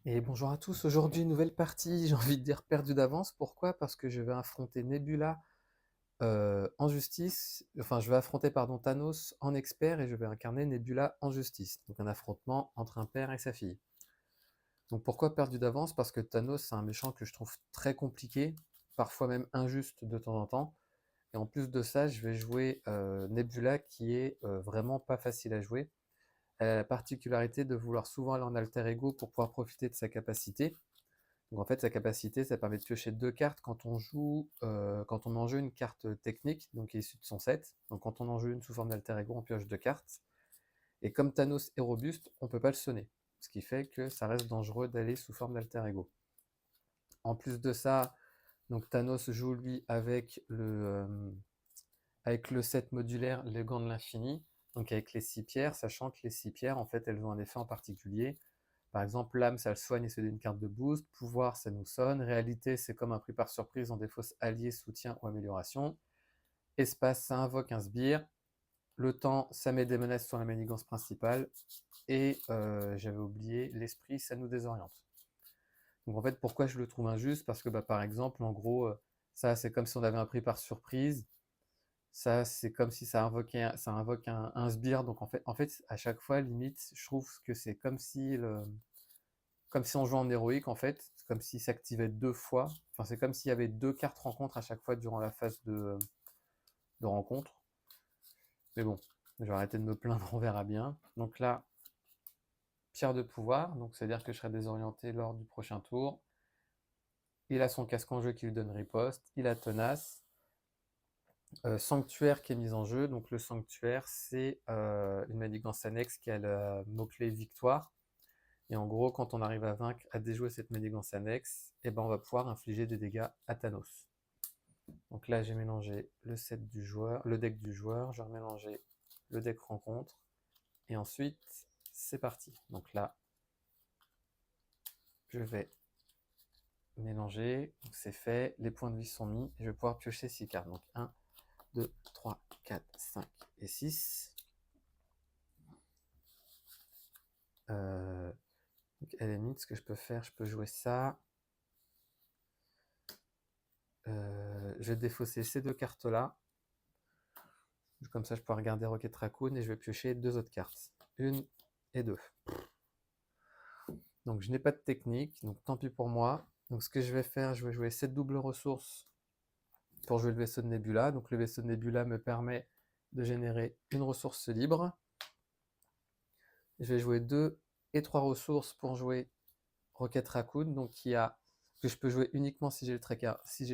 Et bonjour à tous, aujourd'hui nouvelle partie, j'ai envie de dire perdue d'avance. Pourquoi? Parce que je vais affronter Nebula en justice, enfin je vais affronter pardon Thanos en expert et je vais incarner Nebula en justice. Donc un affrontement entre un père et sa fille. Donc pourquoi perdu d'avance? Parce que Thanos c'est un méchant que je trouve très compliqué, parfois même injuste de temps en temps. Et en plus de ça, je vais jouer Nebula qui est vraiment pas facile à jouer. Elle a la particularité de vouloir souvent aller en alter ego pour pouvoir profiter de sa capacité. Donc en fait, sa capacité, ça permet de piocher deux cartes quand on joue, quand on met en jeu une carte technique, donc qui est issue de son set. Donc quand on en joue une sous forme d'alter ego, on pioche deux cartes. Et comme Thanos est robuste, on peut pas le sonner. Ce qui fait que ça reste dangereux d'aller sous forme d'alter ego. En plus de ça, donc Thanos joue lui avec le set modulaire Les Gants de l'Infini, donc avec les 6 pierres, sachant que les 6 pierres, en fait, elles ont un effet en particulier. Par exemple, l'âme, ça le soigne et se donne une carte de boost. Pouvoir, ça nous sonne. Réalité, c'est comme un prix par surprise en défausse allié, soutien ou amélioration. Espace, ça invoque un sbire. Le temps, ça met des menaces sur la manigance principale. Et j'avais oublié, l'esprit, ça nous désoriente. Donc en fait, pourquoi je le trouve injuste? Parce que par exemple, en gros, ça c'est comme si on avait un prix par surprise. Ça, c'est comme si ça invoque un sbire. Donc en fait, à chaque fois, limite, je trouve que c'est comme si on jouait en héroïque en fait, c'est comme s'il s'activait deux fois. Enfin, c'est comme s'il y avait deux cartes rencontres à chaque fois durant la phase de rencontre. Mais bon, je vais arrêter de me plaindre, on verra bien. Donc là, pierre de pouvoir, donc c'est-à-dire que je serai désorienté lors du prochain tour. Il a son casque en jeu qui lui donne riposte. Il a tenace. Sanctuaire qui est mise en jeu. Donc le sanctuaire, c'est une manigance annexe qui a le mot-clé victoire. Et en gros, quand on arrive à vaincre, à déjouer cette manigance annexe, et ben on va pouvoir infliger des dégâts à Thanos. Donc là, j'ai mélangé le set du joueur, le deck du joueur, j'ai remélangé le deck rencontre, et ensuite, c'est parti. Donc là, je vais mélanger, donc c'est fait, les points de vie sont mis, et je vais pouvoir piocher 6 cartes. Donc 1, 2, 3, 4, 5 et 6. Donc à la limite, ce que je peux faire, je peux jouer ça. Je vais défausser ces deux cartes-là. Comme ça, je peux regarder Rocket Raccoon et je vais piocher deux autres cartes. Une et deux. Donc, je n'ai pas de technique, donc tant pis pour moi. Donc, ce que je vais faire, je vais jouer cette double ressource pour jouer le vaisseau de Nebula. Donc, le vaisseau de Nebula me permet de générer une ressource libre. Je vais jouer deux et trois ressources pour jouer Rocket Raccoon, donc que je peux jouer uniquement si j'ai le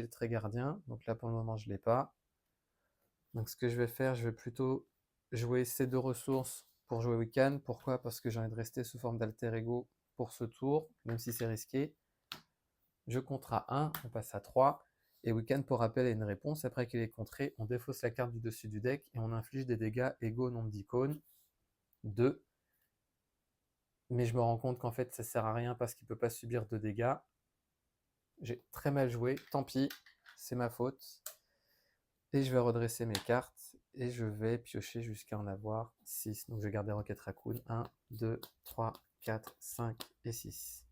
trait gardien. Donc là, pour le moment, je ne l'ai pas. Donc ce que je vais faire, je vais plutôt jouer ces deux ressources pour jouer Wiccan. Pourquoi? Parce que j'ai envie de rester sous forme d'alter ego pour ce tour, même si c'est risqué. Je compte à 1, on passe à 3. Et Wiccan, pour rappel, a une réponse. Après qu'il est contré, on défausse la carte du dessus du deck et on inflige des dégâts égaux au nombre d'icônes. 2. Mais je me rends compte qu'en fait, ça sert à rien parce qu'il ne peut pas subir de dégâts. J'ai très mal joué, tant pis, c'est ma faute. Et je vais redresser mes cartes et je vais piocher jusqu'à en avoir 6. Donc je vais garder Rocket Raccoon. 1, 2, 3, 4, 5 et 6.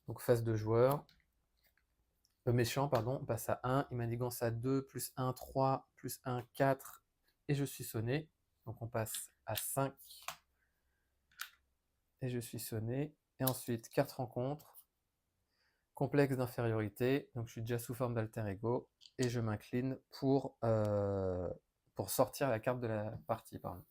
Donc phase de joueur. Méchant, pardon, on passe à 1. Il manigance à 2, plus 1, 3, plus 1, 4. Et je suis sonné. Donc on passe à 5. Et je suis sonné. Et ensuite, 4 rencontres. Complexe d'infériorité. Donc je suis déjà sous forme d'alter ego. Et je m'incline pour sortir la carte de la partie. Pardon.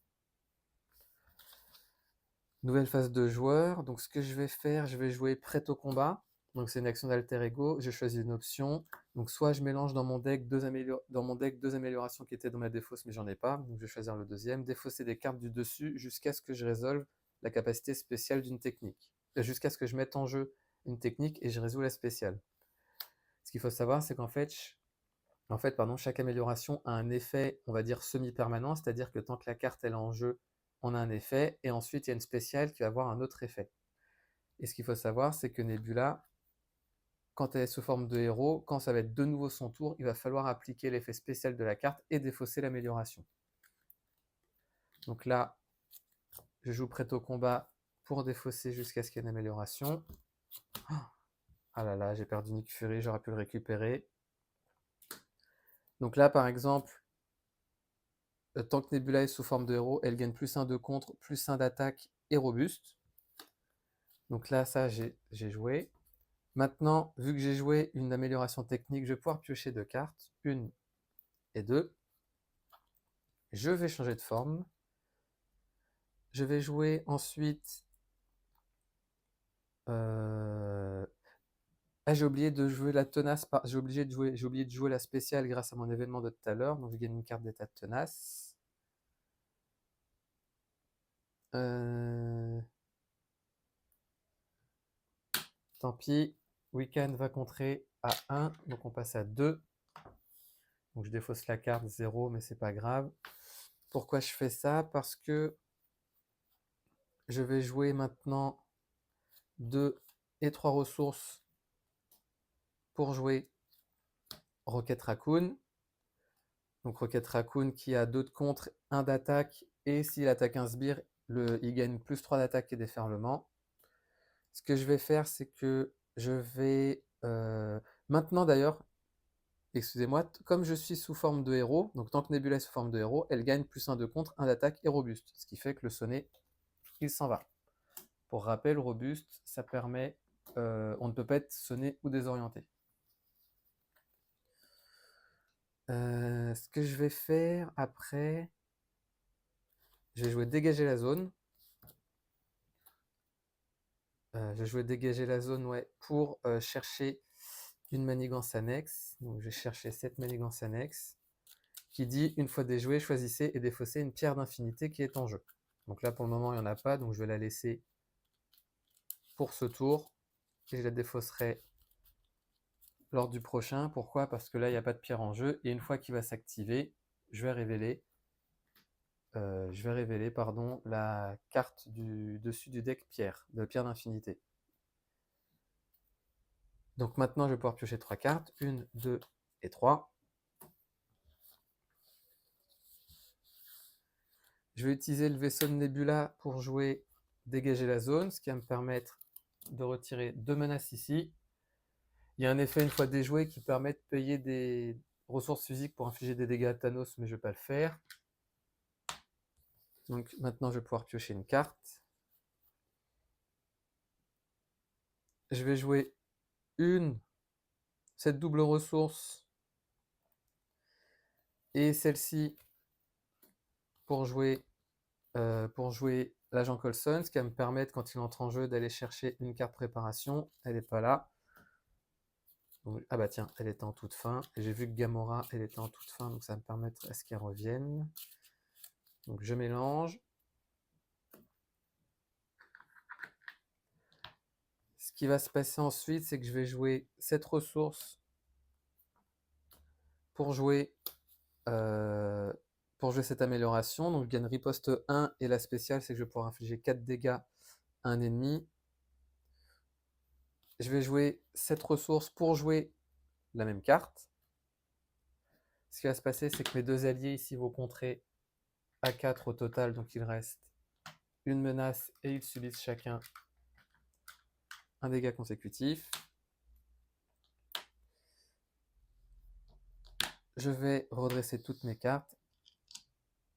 Nouvelle phase de joueur. Donc ce que je vais faire, je vais jouer prêt au combat. Donc c'est une action d'alter ego. Je choisis une option. Donc soit je mélange dans mon deck deux améliorations qui étaient dans ma défausse, mais j'en ai pas. Donc je vais choisir le deuxième. Défausser des cartes du dessus jusqu'à ce que je résolve la capacité spéciale d'une technique. Jusqu'à ce que je mette en jeu une technique et je résous la spéciale. Ce qu'il faut savoir, c'est qu'en fait, chaque amélioration a un effet, on va dire, semi-permanent, c'est-à-dire que tant que la carte elle est en jeu, on a un effet, et ensuite il y a une spéciale qui va avoir un autre effet. Et ce qu'il faut savoir, c'est que Nebula, quand elle est sous forme de héros, quand ça va être de nouveau son tour, il va falloir appliquer l'effet spécial de la carte et défausser l'amélioration. Donc là, je joue prêt au combat pour défausser jusqu'à ce qu'il y ait une amélioration. Ah là là, j'ai perdu Nick Fury, j'aurais pu le récupérer. Donc là, par exemple, tant que Nebula est sous forme de héros, elle gagne +1 de contre, +1 d'attaque et robuste. Donc là, ça, j'ai joué. Maintenant, vu que j'ai joué une amélioration technique, je vais pouvoir piocher 2 cartes, 1 et 2. Je vais changer de forme. Je vais jouer ensuite... Ah, j'ai oublié de jouer la tenace, j'ai oublié de jouer la spéciale grâce à mon événement de tout à l'heure, donc je gagne une carte d'état de tenace. Tant pis, Weekend va contrer à 1, donc on passe à 2. Donc je défausse la carte 0, mais c'est pas grave. Pourquoi je fais ça? Parce que je vais jouer maintenant 2 et 3 ressources pour jouer Rocket Raccoon. Donc Rocket Raccoon qui a 2 de contre, 1 d'attaque, et s'il attaque un sbire, il gagne +3 d'attaque et déferlement. Ce que je vais faire, c'est que je vais... maintenant d'ailleurs, excusez-moi, comme je suis sous forme de héros, donc tant que Nebula est sous forme de héros, elle gagne +1 de contre, 1 d'attaque et robuste. Ce qui fait que le sonnet, il s'en va. Pour rappel, robuste, ça permet... on ne peut pas être sonné ou désorienté. Ce que je vais faire après, je vais jouer dégager la zone. Je vais jouer dégager la zone, ouais, pour chercher une manigance annexe. Donc je vais chercher cette manigance annexe qui dit une fois déjoué, choisissez et défaussez une pierre d'infinité qui est en jeu. Donc là pour le moment il n'y en a pas, donc je vais la laisser pour ce tour et je la défausserai lors du prochain. Pourquoi? Parce que là il n'y a pas de pierre en jeu et une fois qu'il va s'activer, je vais révéler la carte du dessus du deck pierre, de pierre d'infinité. Donc maintenant je vais pouvoir piocher 3 cartes, 1, 2 et 3. Je vais utiliser le vaisseau de Nebula pour jouer dégager la zone, ce qui va me permettre de retirer 2 menaces ici. Il y a un effet une fois déjoué qui permet de payer des ressources physiques pour infliger des dégâts à Thanos, mais je ne vais pas le faire. Donc maintenant je vais pouvoir piocher une carte. Je vais jouer cette double ressource et celle-ci pour jouer l'agent Coulson, ce qui va me permettre quand il entre en jeu d'aller chercher une carte préparation. Elle n'est pas là. Donc, ah bah tiens, elle était en toute fin. Et j'ai vu que Gamora, elle était en toute fin, donc ça va me permettre à ce qu'elle revienne. Donc je mélange. Ce qui va se passer ensuite, c'est que je vais jouer cette ressource pour jouer cette amélioration. Donc je gagne riposte 1 et la spéciale, c'est que je vais pouvoir infliger 4 dégâts à un ennemi. Je vais jouer cette ressource pour jouer la même carte. Ce qui va se passer, c'est que mes deux alliés ici vont contrer à 4 au total, donc il reste une menace et ils subissent chacun un dégât consécutif. Je vais redresser toutes mes cartes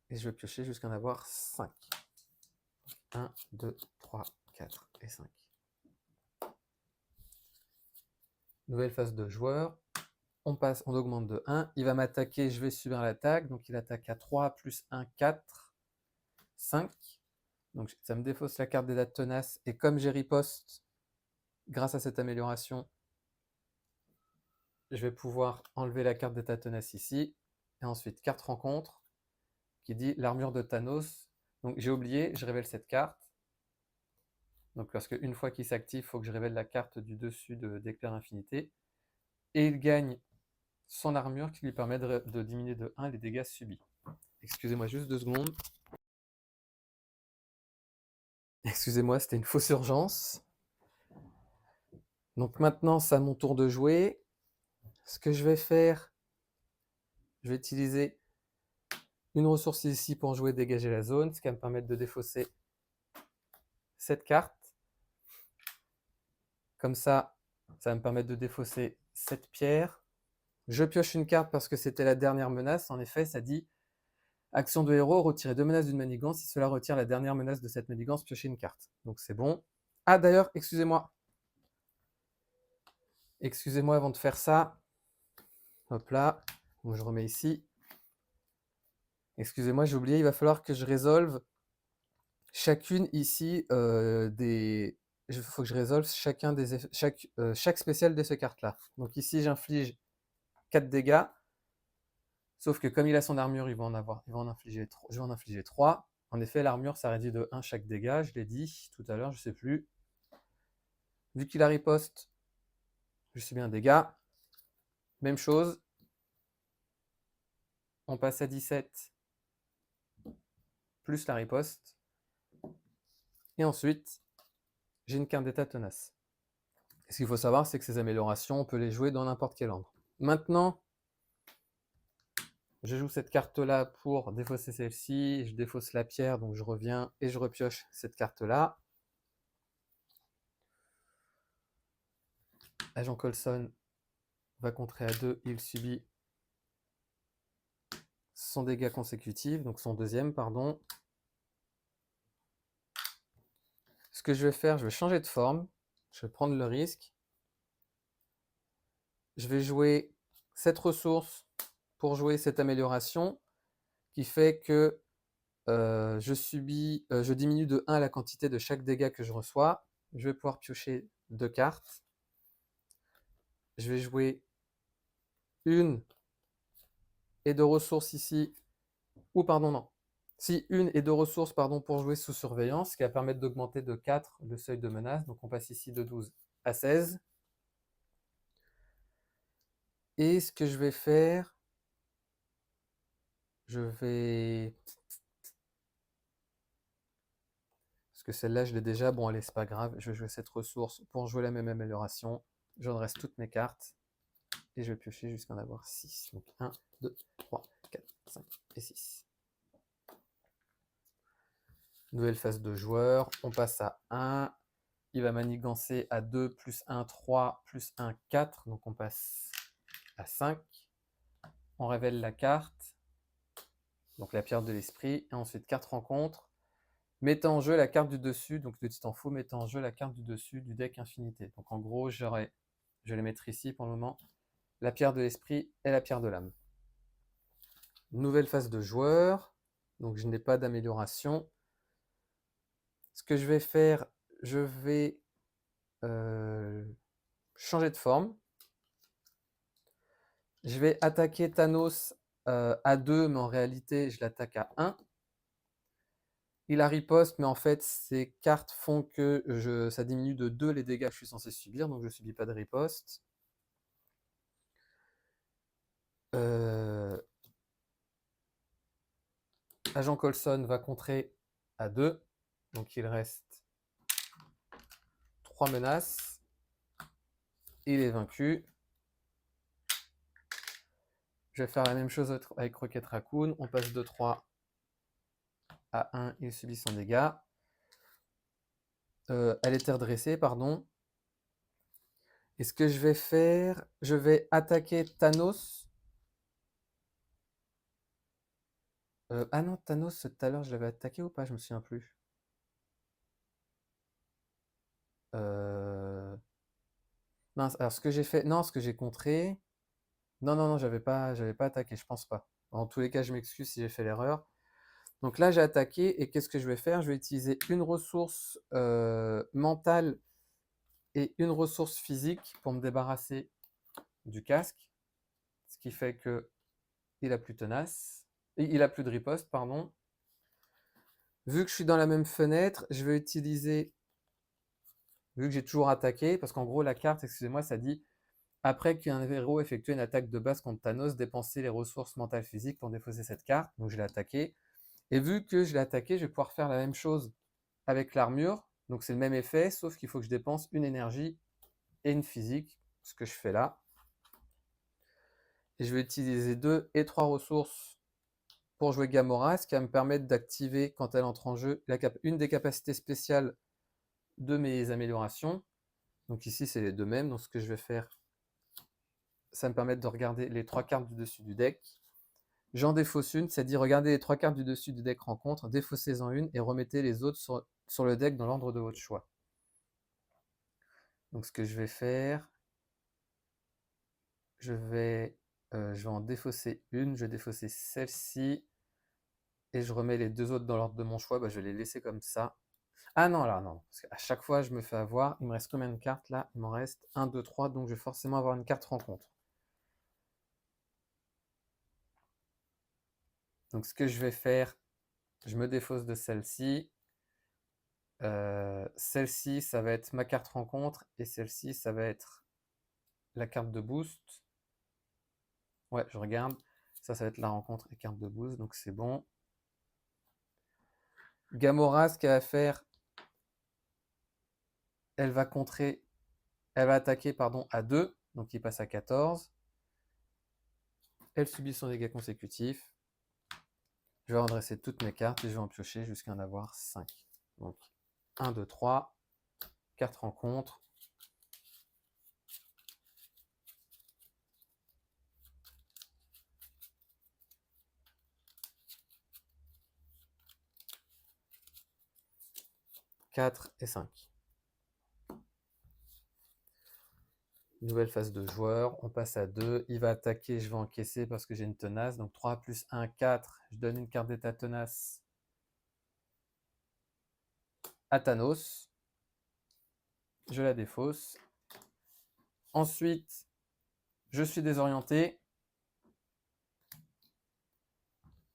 et je vais piocher jusqu'à en avoir 5. 1, 2, 3, 4 et 5. Nouvelle phase de joueur. On augmente de 1. Il va m'attaquer, je vais subir l'attaque. Donc il attaque à 3, plus 1, 4, 5. Donc ça me défausse la carte des dates tenaces. Et comme j'ai riposte, grâce à cette amélioration, je vais pouvoir enlever la carte d'état tenace ici. Et ensuite, carte rencontre, qui dit l'armure de Thanos. Donc j'ai oublié, je révèle cette carte. Donc parce qu'une fois qu'il s'active, il faut que je révèle la carte du dessus d'Éclair Infinité. Et il gagne son armure qui lui permet de diminuer de 1 les dégâts subis. Excusez-moi juste 2 secondes. Excusez-moi, c'était une fausse urgence. Donc maintenant, c'est à mon tour de jouer. Ce que je vais faire, je vais utiliser une ressource ici pour jouer dégager la zone, ce qui va me permettre de défausser cette carte. Comme ça va me permettre de défausser cette pierre. Je pioche une carte parce que c'était la dernière menace. En effet, ça dit action de héros, retirer 2 menaces d'une manigance. Si cela retire la dernière menace de cette manigance, piochez une carte. Donc c'est bon. Ah d'ailleurs, excusez-moi. Excusez-moi avant de faire ça. Hop là. Donc je remets ici. Excusez-moi, j'ai oublié, il va falloir que je résolve chacune ici il faut que je résolve chaque spécial de ces cartes-là. Donc ici, j'inflige 4 dégâts. Sauf que comme il a son armure, il va en infliger 3. Je vais en infliger 3. En effet, l'armure, ça réduit de 1 chaque dégât. Je l'ai dit tout à l'heure, je ne sais plus. Vu qu'il a riposte, je subis un dégât. Même chose. On passe à 17 plus la riposte. Et ensuite, j'ai une carte d'état tenace. Et ce qu'il faut savoir, c'est que ces améliorations, on peut les jouer dans n'importe quel ordre. Maintenant, je joue cette carte-là pour défausser celle-ci. Je défausse la pierre, donc je reviens et je repioche cette carte-là. Agent Coulson va contrer à 2, il subit son dégât consécutif, donc son deuxième, pardon. Ce que je vais faire, je vais changer de forme. Je vais prendre le risque. Je vais jouer cette ressource pour jouer cette amélioration qui fait que je diminue de 1 la quantité de chaque dégât que je reçois. Je vais pouvoir piocher 2 cartes. Je vais jouer une et 2 ressources ici. Ou pardon, non. Si une et 2 ressources pour jouer sous surveillance, ce qui va permettre d'augmenter de 4 le seuil de menace. Donc on passe ici de 12 à 16. Et ce que je vais faire, je vais... Parce que celle-là, je l'ai déjà. Bon, allez, c'est pas grave. Je vais jouer cette ressource pour jouer la même amélioration. Je redresse toutes mes cartes. Et je vais piocher jusqu'à en avoir 6. Donc 1, 2, 3, 4, 5 et 6. Nouvelle phase de joueur. On passe à 1. Il va manigancer à 2, plus 1, 3, plus 1, 4. Donc on passe à 5. On révèle la carte. Donc la pierre de l'esprit. Et ensuite, carte rencontre. Mettez en jeu la carte du dessus. Donc le titan faux, mettez en jeu la carte du dessus du deck infinité. Donc en gros, je vais les mettre ici pour le moment. La pierre de l'esprit et la pierre de l'âme. Nouvelle phase de joueur. Donc je n'ai pas d'amélioration. Ce que je vais faire, je vais changer de forme. Je vais attaquer Thanos à 2, mais en réalité, je l'attaque à 1. Il a riposte, mais en fait, ces cartes font que ça diminue de 2 les dégâts que je suis censé subir, donc je ne subis pas de riposte. Agent Coulson va contrer à 2, donc il reste 3 menaces. Il est vaincu. Je vais faire la même chose avec Rocket Raccoon. On passe de 3 à 1, il subit son dégât. Elle était redressée, pardon. Et ce que je vais faire, je vais attaquer Thanos. Ah non, Thanos, tout à l'heure, je l'avais attaqué ou pas? Je me souviens plus. Mince, alors ce que j'ai fait... Non, ce que j'ai contré... Non, non, non, j'avais pas attaqué, je pense pas. En tous les cas, je m'excuse si j'ai fait l'erreur. Donc là, j'ai attaqué, et qu'est-ce que je vais faire? Je vais utiliser une ressource mentale et une ressource physique pour me débarrasser du casque. Ce qui fait que il a plus tenace. Il a plus de riposte, pardon. Vu que je suis dans la même fenêtre, je vais utiliser... Vu que j'ai toujours attaqué, parce qu'en gros, la carte, excusez-moi, ça dit après qu'un héros effectue une attaque de base contre Thanos, dépensez les ressources mentales physiques pour défausser cette carte. Donc je l'ai attaqué. Et vu que je l'ai attaqué, je vais pouvoir faire la même chose avec l'armure. Donc c'est le même effet, sauf qu'il faut que je dépense une énergie et une physique, ce que je fais là. Et je vais utiliser 2 et 3 ressources pour jouer Gamora, ce qui va me permettre d'activer, quand elle entre en jeu, une des capacités spéciales de mes améliorations. Donc ici, c'est les deux mêmes. Donc ce que je vais faire, ça me permet de regarder les 3 cartes du dessus du deck. J'en défausse une, c'est-à-dire regardez les 3 cartes du dessus du deck rencontre, défaussez-en une et remettez les autres sur le deck dans l'ordre de votre choix. Donc ce que je vais faire, je vais en défausser une, je vais défausser celle-ci, et je remets les deux autres dans l'ordre de mon choix, je vais les laisser comme ça. Ah non, là, non, parce qu'à chaque fois, je me fais avoir. Il me reste combien de cartes là? Il m'en reste 1, 2, 3, donc je vais forcément avoir une carte rencontre. Donc ce que je vais faire, je me défausse de celle-ci. Celle-ci, ça va être ma carte rencontre, et celle-ci, ça va être la carte de boost. Ouais, je regarde. Ça va être la rencontre et carte de boost, donc c'est bon. Gamora, ce qu'elle va faire, elle va attaquer à 2, donc il passe à 14. Elle subit son dégât consécutif. Je vais redresser toutes mes cartes et je vais en piocher jusqu'à en avoir 5. Donc 1, 2, 3, 4 rencontres. « 4 et 5. Nouvelle phase de joueur, on passe à 2. Il va attaquer, je vais encaisser parce que j'ai une tenace. Donc 3 plus 1, 4. Je donne une carte d'état tenace à Thanos. Je la défausse. Ensuite, je suis désorienté.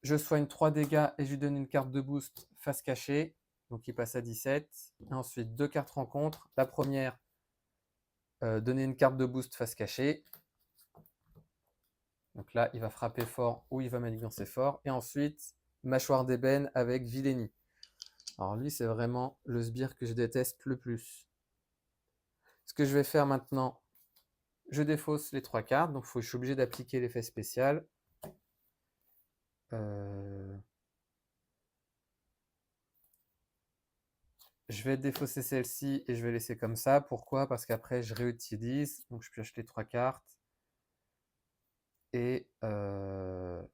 Je soigne 3 dégâts et je lui donne une carte de boost face cachée. Donc il passe à 17. Et ensuite, 2 cartes rencontres. La première, donner une carte de boost face cachée. Donc là, il va frapper fort ou il va manigancer fort. Et ensuite, mâchoire d'ébène avec Villénie. Alors lui, c'est vraiment le sbire que je déteste le plus. Ce que je vais faire maintenant, je défausse les 3 cartes. Donc je suis obligé d'appliquer l'effet spécial. Je vais défausser celle-ci et je vais laisser comme ça. Pourquoi? Parce qu'après, je réutilise. Donc je pioche les 3 cartes. Et ce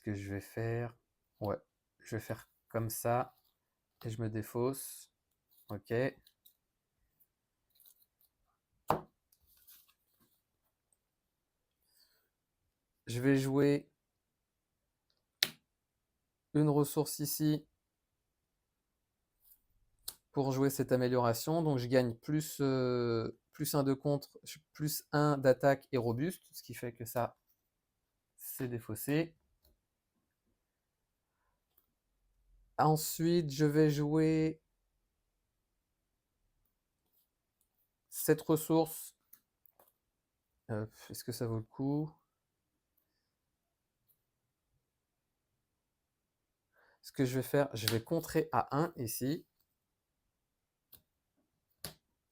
que je vais faire, ouais, je vais faire comme ça. Et je me défausse. Ok. Je vais jouer une ressource ici pour jouer cette amélioration. Donc je gagne plus 1 de contre, plus 1 d'attaque et robuste, ce qui fait que ça, c'est défaussé. Ensuite, je vais jouer cette ressource. Est-ce que ça vaut le coup? Ce que je vais faire, je vais contrer à 1 ici.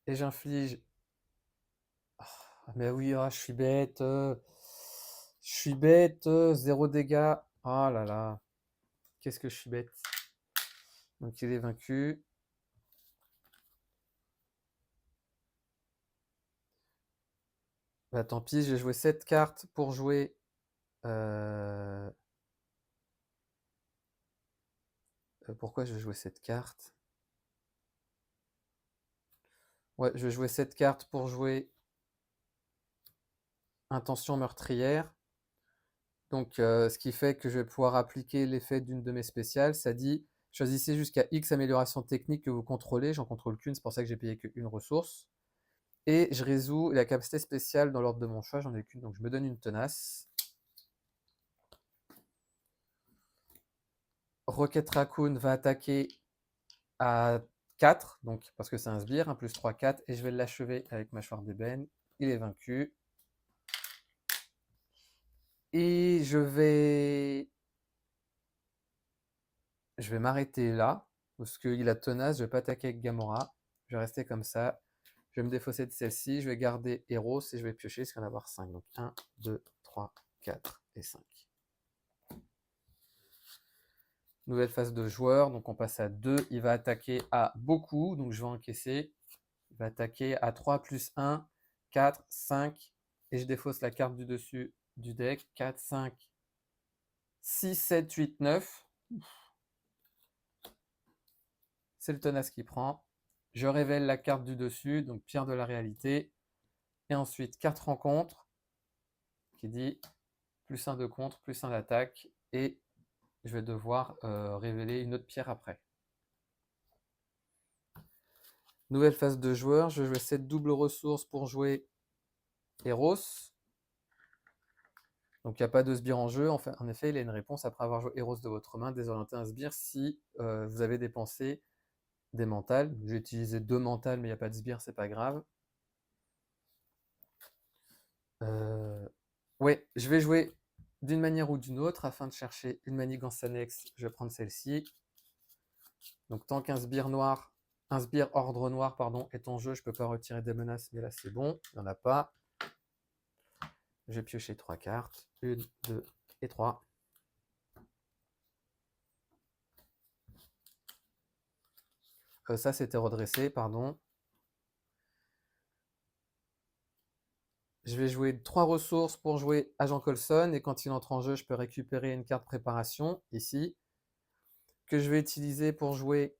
Et j'inflige... Oh, mais oui, oh, je suis bête. Je suis bête. 0 dégâts. Oh là là. Qu'est-ce que je suis bête. Donc il est vaincu. Bah tant pis, j'ai joué 7 cartes pour jouer... pourquoi je vais jouer cette carte? Ouais, je vais jouer cette carte pour jouer Intention meurtrière. Donc, ce qui fait que je vais pouvoir appliquer l'effet d'une de mes spéciales. Ça dit, choisissez jusqu'à X améliorations techniques que vous contrôlez. J'en contrôle qu'une, c'est pour ça que j'ai payé qu'une ressource. Et je résous la capacité spéciale dans l'ordre de mon choix. J'en ai qu'une, donc je me donne une tenace. Rocket Raccoon va attaquer à 4, donc, parce que c'est un sbire, 1 plus 3, 4, et je vais l'achever avec mâchoire d'ébène. Il est vaincu. Et je vais m'arrêter là, parce qu'il a tenace, je ne vais pas attaquer avec Gamora. Je vais rester comme ça. Je vais me défausser de celle-ci, je vais garder Eros et je vais piocher jusqu'à en avoir 5. Donc 1, 2, 3, 4 et 5. Nouvelle phase de joueur, donc on passe à 2. Il va attaquer à beaucoup, donc je vais encaisser. Il va attaquer à 3 plus 1, 4, 5. Et je défausse la carte du dessus du deck. 4, 5, 6, 7, 8, 9. C'est le tenace qui prend. Je révèle la carte du dessus, donc pierre de la réalité. Et ensuite, carte rencontre, qui dit plus 1 de contre, plus 1 d'attaque. Et je vais devoir révéler une autre pierre après. Nouvelle phase de joueur, je vais jouer cette double ressource pour jouer Eros. Donc il n'y a pas de sbire en jeu. En effet, il y a une réponse après avoir joué Eros de votre main, désorienter un sbire si vous avez dépensé des mentales. J'ai utilisé 2 mentales, mais il n'y a pas de sbire, c'est pas grave. Ouais, je vais jouer d'une manière ou d'une autre afin de chercher une manigance annexe. Je vais prendre celle-ci. Donc tant qu'un sbire noir, un sbire ordre noir pardon, est en jeu, je ne peux pas retirer des menaces, mais là c'est bon, il n'y en a pas. Je vais piocher 3 cartes. 1, 2 et 3. Ça c'était redressé, pardon. Je vais jouer 3 ressources pour jouer Agent Coulson, et quand il entre en jeu, je peux récupérer une carte préparation, ici, que je vais utiliser pour jouer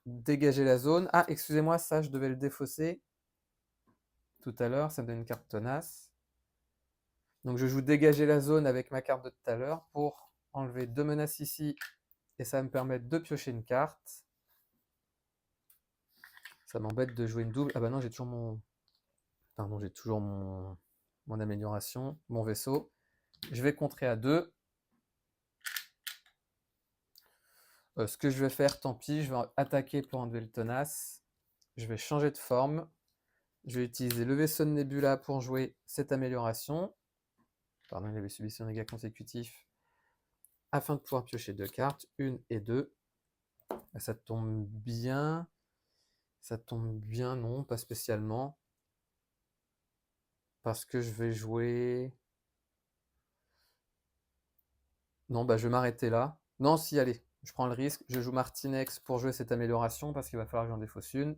dégager la zone. Ah, excusez-moi, ça, je devais le défausser tout à l'heure, ça me donne une carte tenace. Donc je joue dégager la zone avec ma carte de tout à l'heure pour enlever 2 menaces ici, et ça va me permettre de piocher une carte. Ça m'embête de jouer une double. Ah bah non, j'ai toujours mon... Pardon, j'ai toujours mon amélioration, mon vaisseau. Je vais contrer à 2. Ce que je vais faire, tant pis, je vais attaquer pour enlever le tenace. Je vais changer de forme. Je vais utiliser le vaisseau de Nebula pour jouer cette amélioration. Pardon, il avait subi son dégât consécutif. Afin de pouvoir piocher 2 cartes, 1 et 2. Ça tombe bien. Ça tombe bien, non, pas spécialement. Parce que je vais jouer... Non, bah je vais m'arrêter là. Non, si, allez, je prends le risque. Je joue Martinex pour jouer cette amélioration parce qu'il va falloir que j'en défausse une.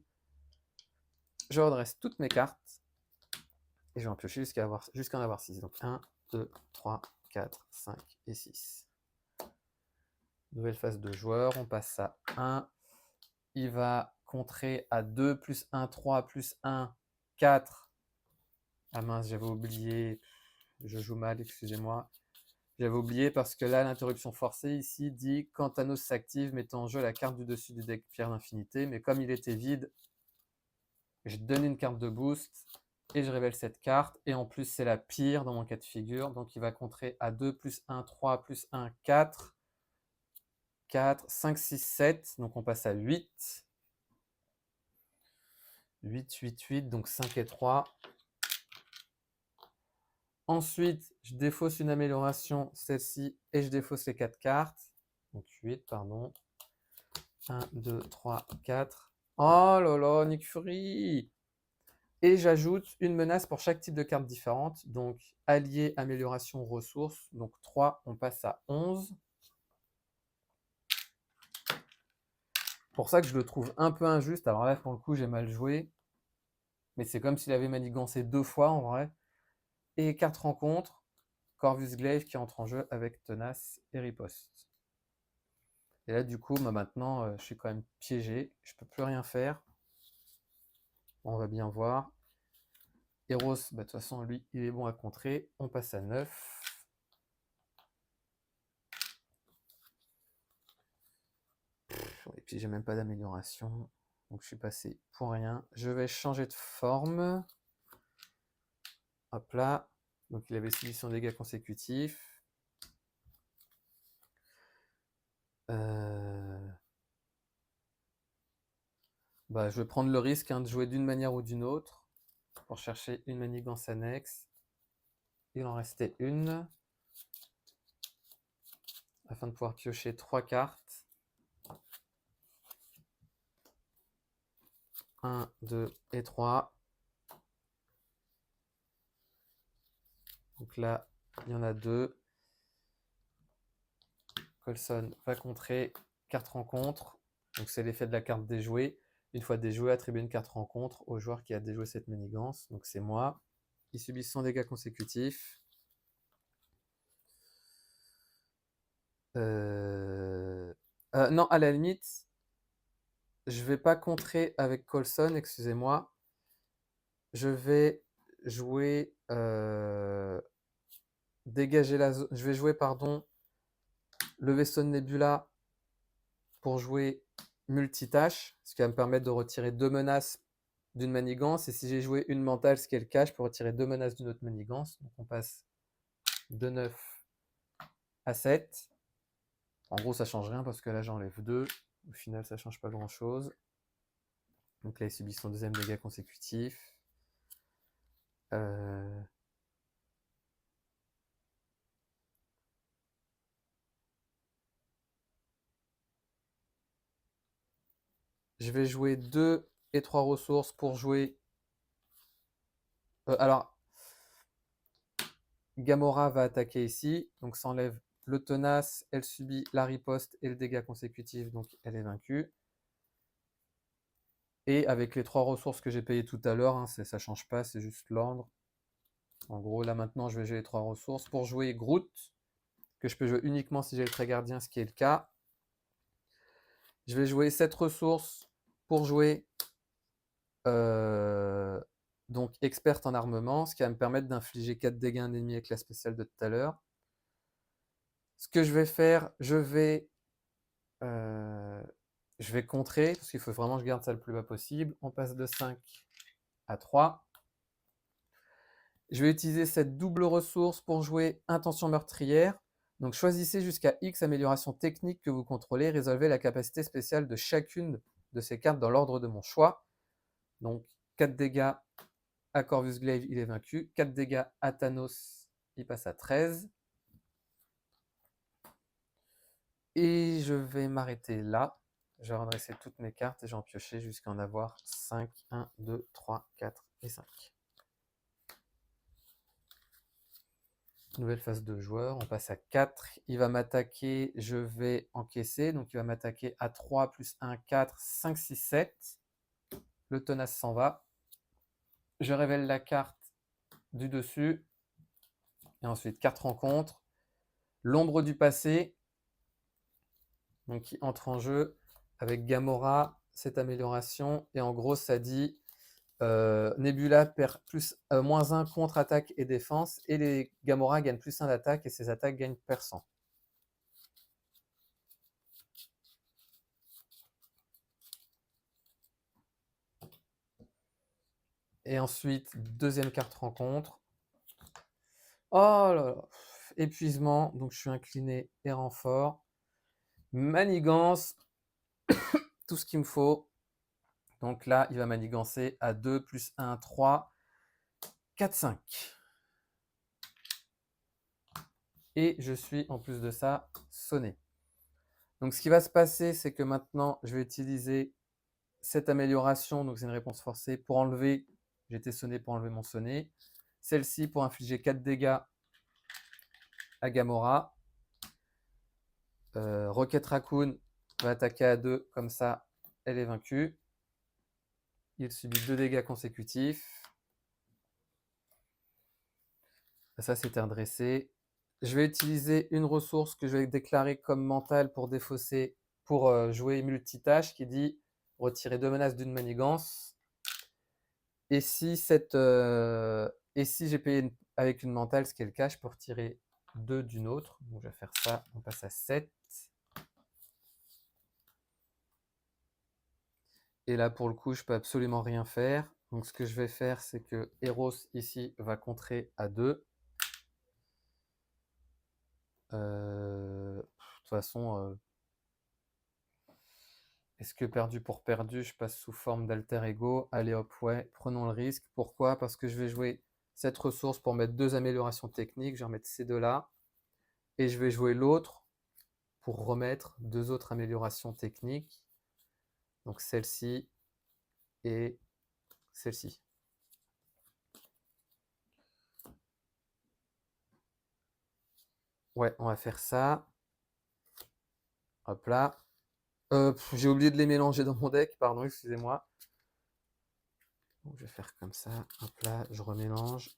Je redresse toutes mes cartes. Et je vais en piocher jusqu'à en avoir 6. Donc 1, 2, 3, 4, 5 et 6. Nouvelle phase de joueur. On passe à 1. Il va contrer à 2, plus 1, 3, plus 1, 4. Ah mince, j'avais oublié. Je joue mal, excusez-moi. J'avais oublié parce que là, l'interruption forcée ici dit quand Thanos s'active, mettant en jeu la carte du dessus du deck Pierre d'Infinité. Mais comme il était vide, je donne une carte de boost et je révèle cette carte. Et en plus, c'est la pire dans mon cas de figure. Donc il va contrer à 2, plus 1, 3, plus 1, 4. 4, 5, 6, 7. Donc on passe à 8. 8, 8, 8. Donc 5 et 3. Ensuite, je défausse une amélioration, celle-ci, et je défausse les 4 cartes. Donc 8, pardon. 1, 2, 3, 4. Oh là là, Nick Fury! Et j'ajoute une menace pour chaque type de carte différente. Donc, allié, amélioration, ressources. Donc 3, on passe à 11. Pour ça que je le trouve un peu injuste. Alors là, pour le coup, j'ai mal joué. Mais c'est comme s'il avait manigancé 2 fois, en vrai. Et 4 rencontres. Corvus Glaive qui entre en jeu avec Tenace et Riposte. Et là, du coup, maintenant, je suis quand même piégé. Je peux plus rien faire. On va bien voir. Eros, de toute façon, lui, il est bon à contrer. On passe à 9. Et puis, j'ai même pas d'amélioration. Donc, je suis passé pour rien. Je vais changer de forme. Hop là. Donc, il avait subi son dégât consécutif. Bah, je vais prendre le risque de jouer d'une manière ou d'une autre pour chercher une manigance annexe. Il en restait une. Afin de pouvoir piocher 3 cartes. 1, 2 et 3. Donc là, il y en a 2. Colson va contrer carte rencontre. Donc c'est l'effet de la carte déjouée. Une fois déjoué, attribuer une carte rencontre au joueur qui a déjoué cette manigance. Donc c'est moi. Il subit 100 dégâts consécutifs. Non, à la limite, je vais pas contrer avec Colson, excusez-moi. Je vais jouer dégager la zone. Je vais jouer, pardon, le vaisseau de Nebula pour jouer multitâche, ce qui va me permettre de retirer 2 menaces d'une manigance. Et si j'ai joué une mentale, ce qui est le cas, je peux retirer 2 menaces d'une autre manigance. Donc on passe de 9 à 7. En gros, ça change rien parce que là, j'enlève 2. Au final, ça change pas grand-chose. Donc là, il subit son deuxième dégât consécutif. Je vais jouer 2 et 3 ressources pour jouer... alors, Gamora va attaquer ici, donc ça enlève le tenace, elle subit la riposte et le dégât consécutif, donc elle est vaincue. Et avec les 3 ressources que j'ai payées tout à l'heure, hein, ça ne change pas, c'est juste l'ordre. En gros, là maintenant, je vais jouer les 3 ressources. Pour jouer Groot, que je peux jouer uniquement si j'ai le trait gardien, ce qui est le cas. Je vais jouer 7 ressources pour jouer donc experte en armement, ce qui va me permettre d'infliger 4 dégâts à un ennemi avec la spéciale de tout à l'heure. Ce que je vais faire, je vais contrer, parce qu'il faut vraiment que je garde ça le plus bas possible. On passe de 5 à 3. Je vais utiliser cette double ressource pour jouer Intention meurtrière. Donc choisissez jusqu'à X améliorations techniques que vous contrôlez. Résolvez la capacité spéciale de chacune de ces cartes dans l'ordre de mon choix. Donc 4 dégâts à Corvus Glaive, il est vaincu. 4 dégâts à Thanos, il passe à 13. Et je vais m'arrêter là. Je vais redresser toutes mes cartes et j'en piocher jusqu'à en avoir 5. 1, 2, 3, 4 et 5. Nouvelle phase de joueur, on passe à 4. Il va m'attaquer, je vais encaisser. Donc il va m'attaquer à 3 plus 1, 4, 5, 6, 7. Le tenace s'en va. Je révèle la carte du dessus. Et ensuite, carte rencontre. L'ombre du passé, donc qui entre en jeu avec Gamora, cette amélioration. Et en gros, ça dit Nebula perd moins 1 contre attaque et défense. Et les Gamora gagnent plus 1 d'attaque et ses attaques gagnent percent. Et ensuite, deuxième carte rencontre. Oh là là, épuisement, donc je suis incliné et renfort. Manigance, tout ce qu'il me faut. Donc là, il va manigancer à 2 plus 1, 3, 4, 5. Et je suis en plus de ça sonné. Donc ce qui va se passer, c'est que maintenant, je vais utiliser cette amélioration, donc c'est une réponse forcée, pour enlever, j'étais sonné pour enlever mon sonné. Celle-ci pour infliger 4 dégâts à Gamora. Rocket Raccoon va attaquer à 2, comme ça, elle est vaincue. Il subit 2 dégâts consécutifs. Ça, c'était redressé. Je vais utiliser une ressource que je vais déclarer comme mentale pour défausser, pour jouer multitâche, qui dit retirer 2 menaces d'une manigance. Et si, j'ai payé avec une mentale, ce qui est le cas, je peux retirer 2 d'une autre. Donc je vais faire ça, on passe à 7. Et là, pour le coup, je peux absolument rien faire. Donc ce que je vais faire, c'est que Eros, ici, va contrer à 2. De toute façon, est-ce que perdu pour perdu, je passe sous forme d'alter ego? Allez hop, ouais, prenons le risque. Pourquoi? Parce que je vais jouer cette ressource pour mettre 2 améliorations techniques. Je vais remettre ces 2-là. Et je vais jouer l'autre pour remettre 2 autres améliorations techniques. Donc celle-ci et celle-ci. Ouais, on va faire ça. Hop là. J'ai oublié de les mélanger dans mon deck, pardon, excusez-moi. Donc, je vais faire comme ça. Hop là, je remélange.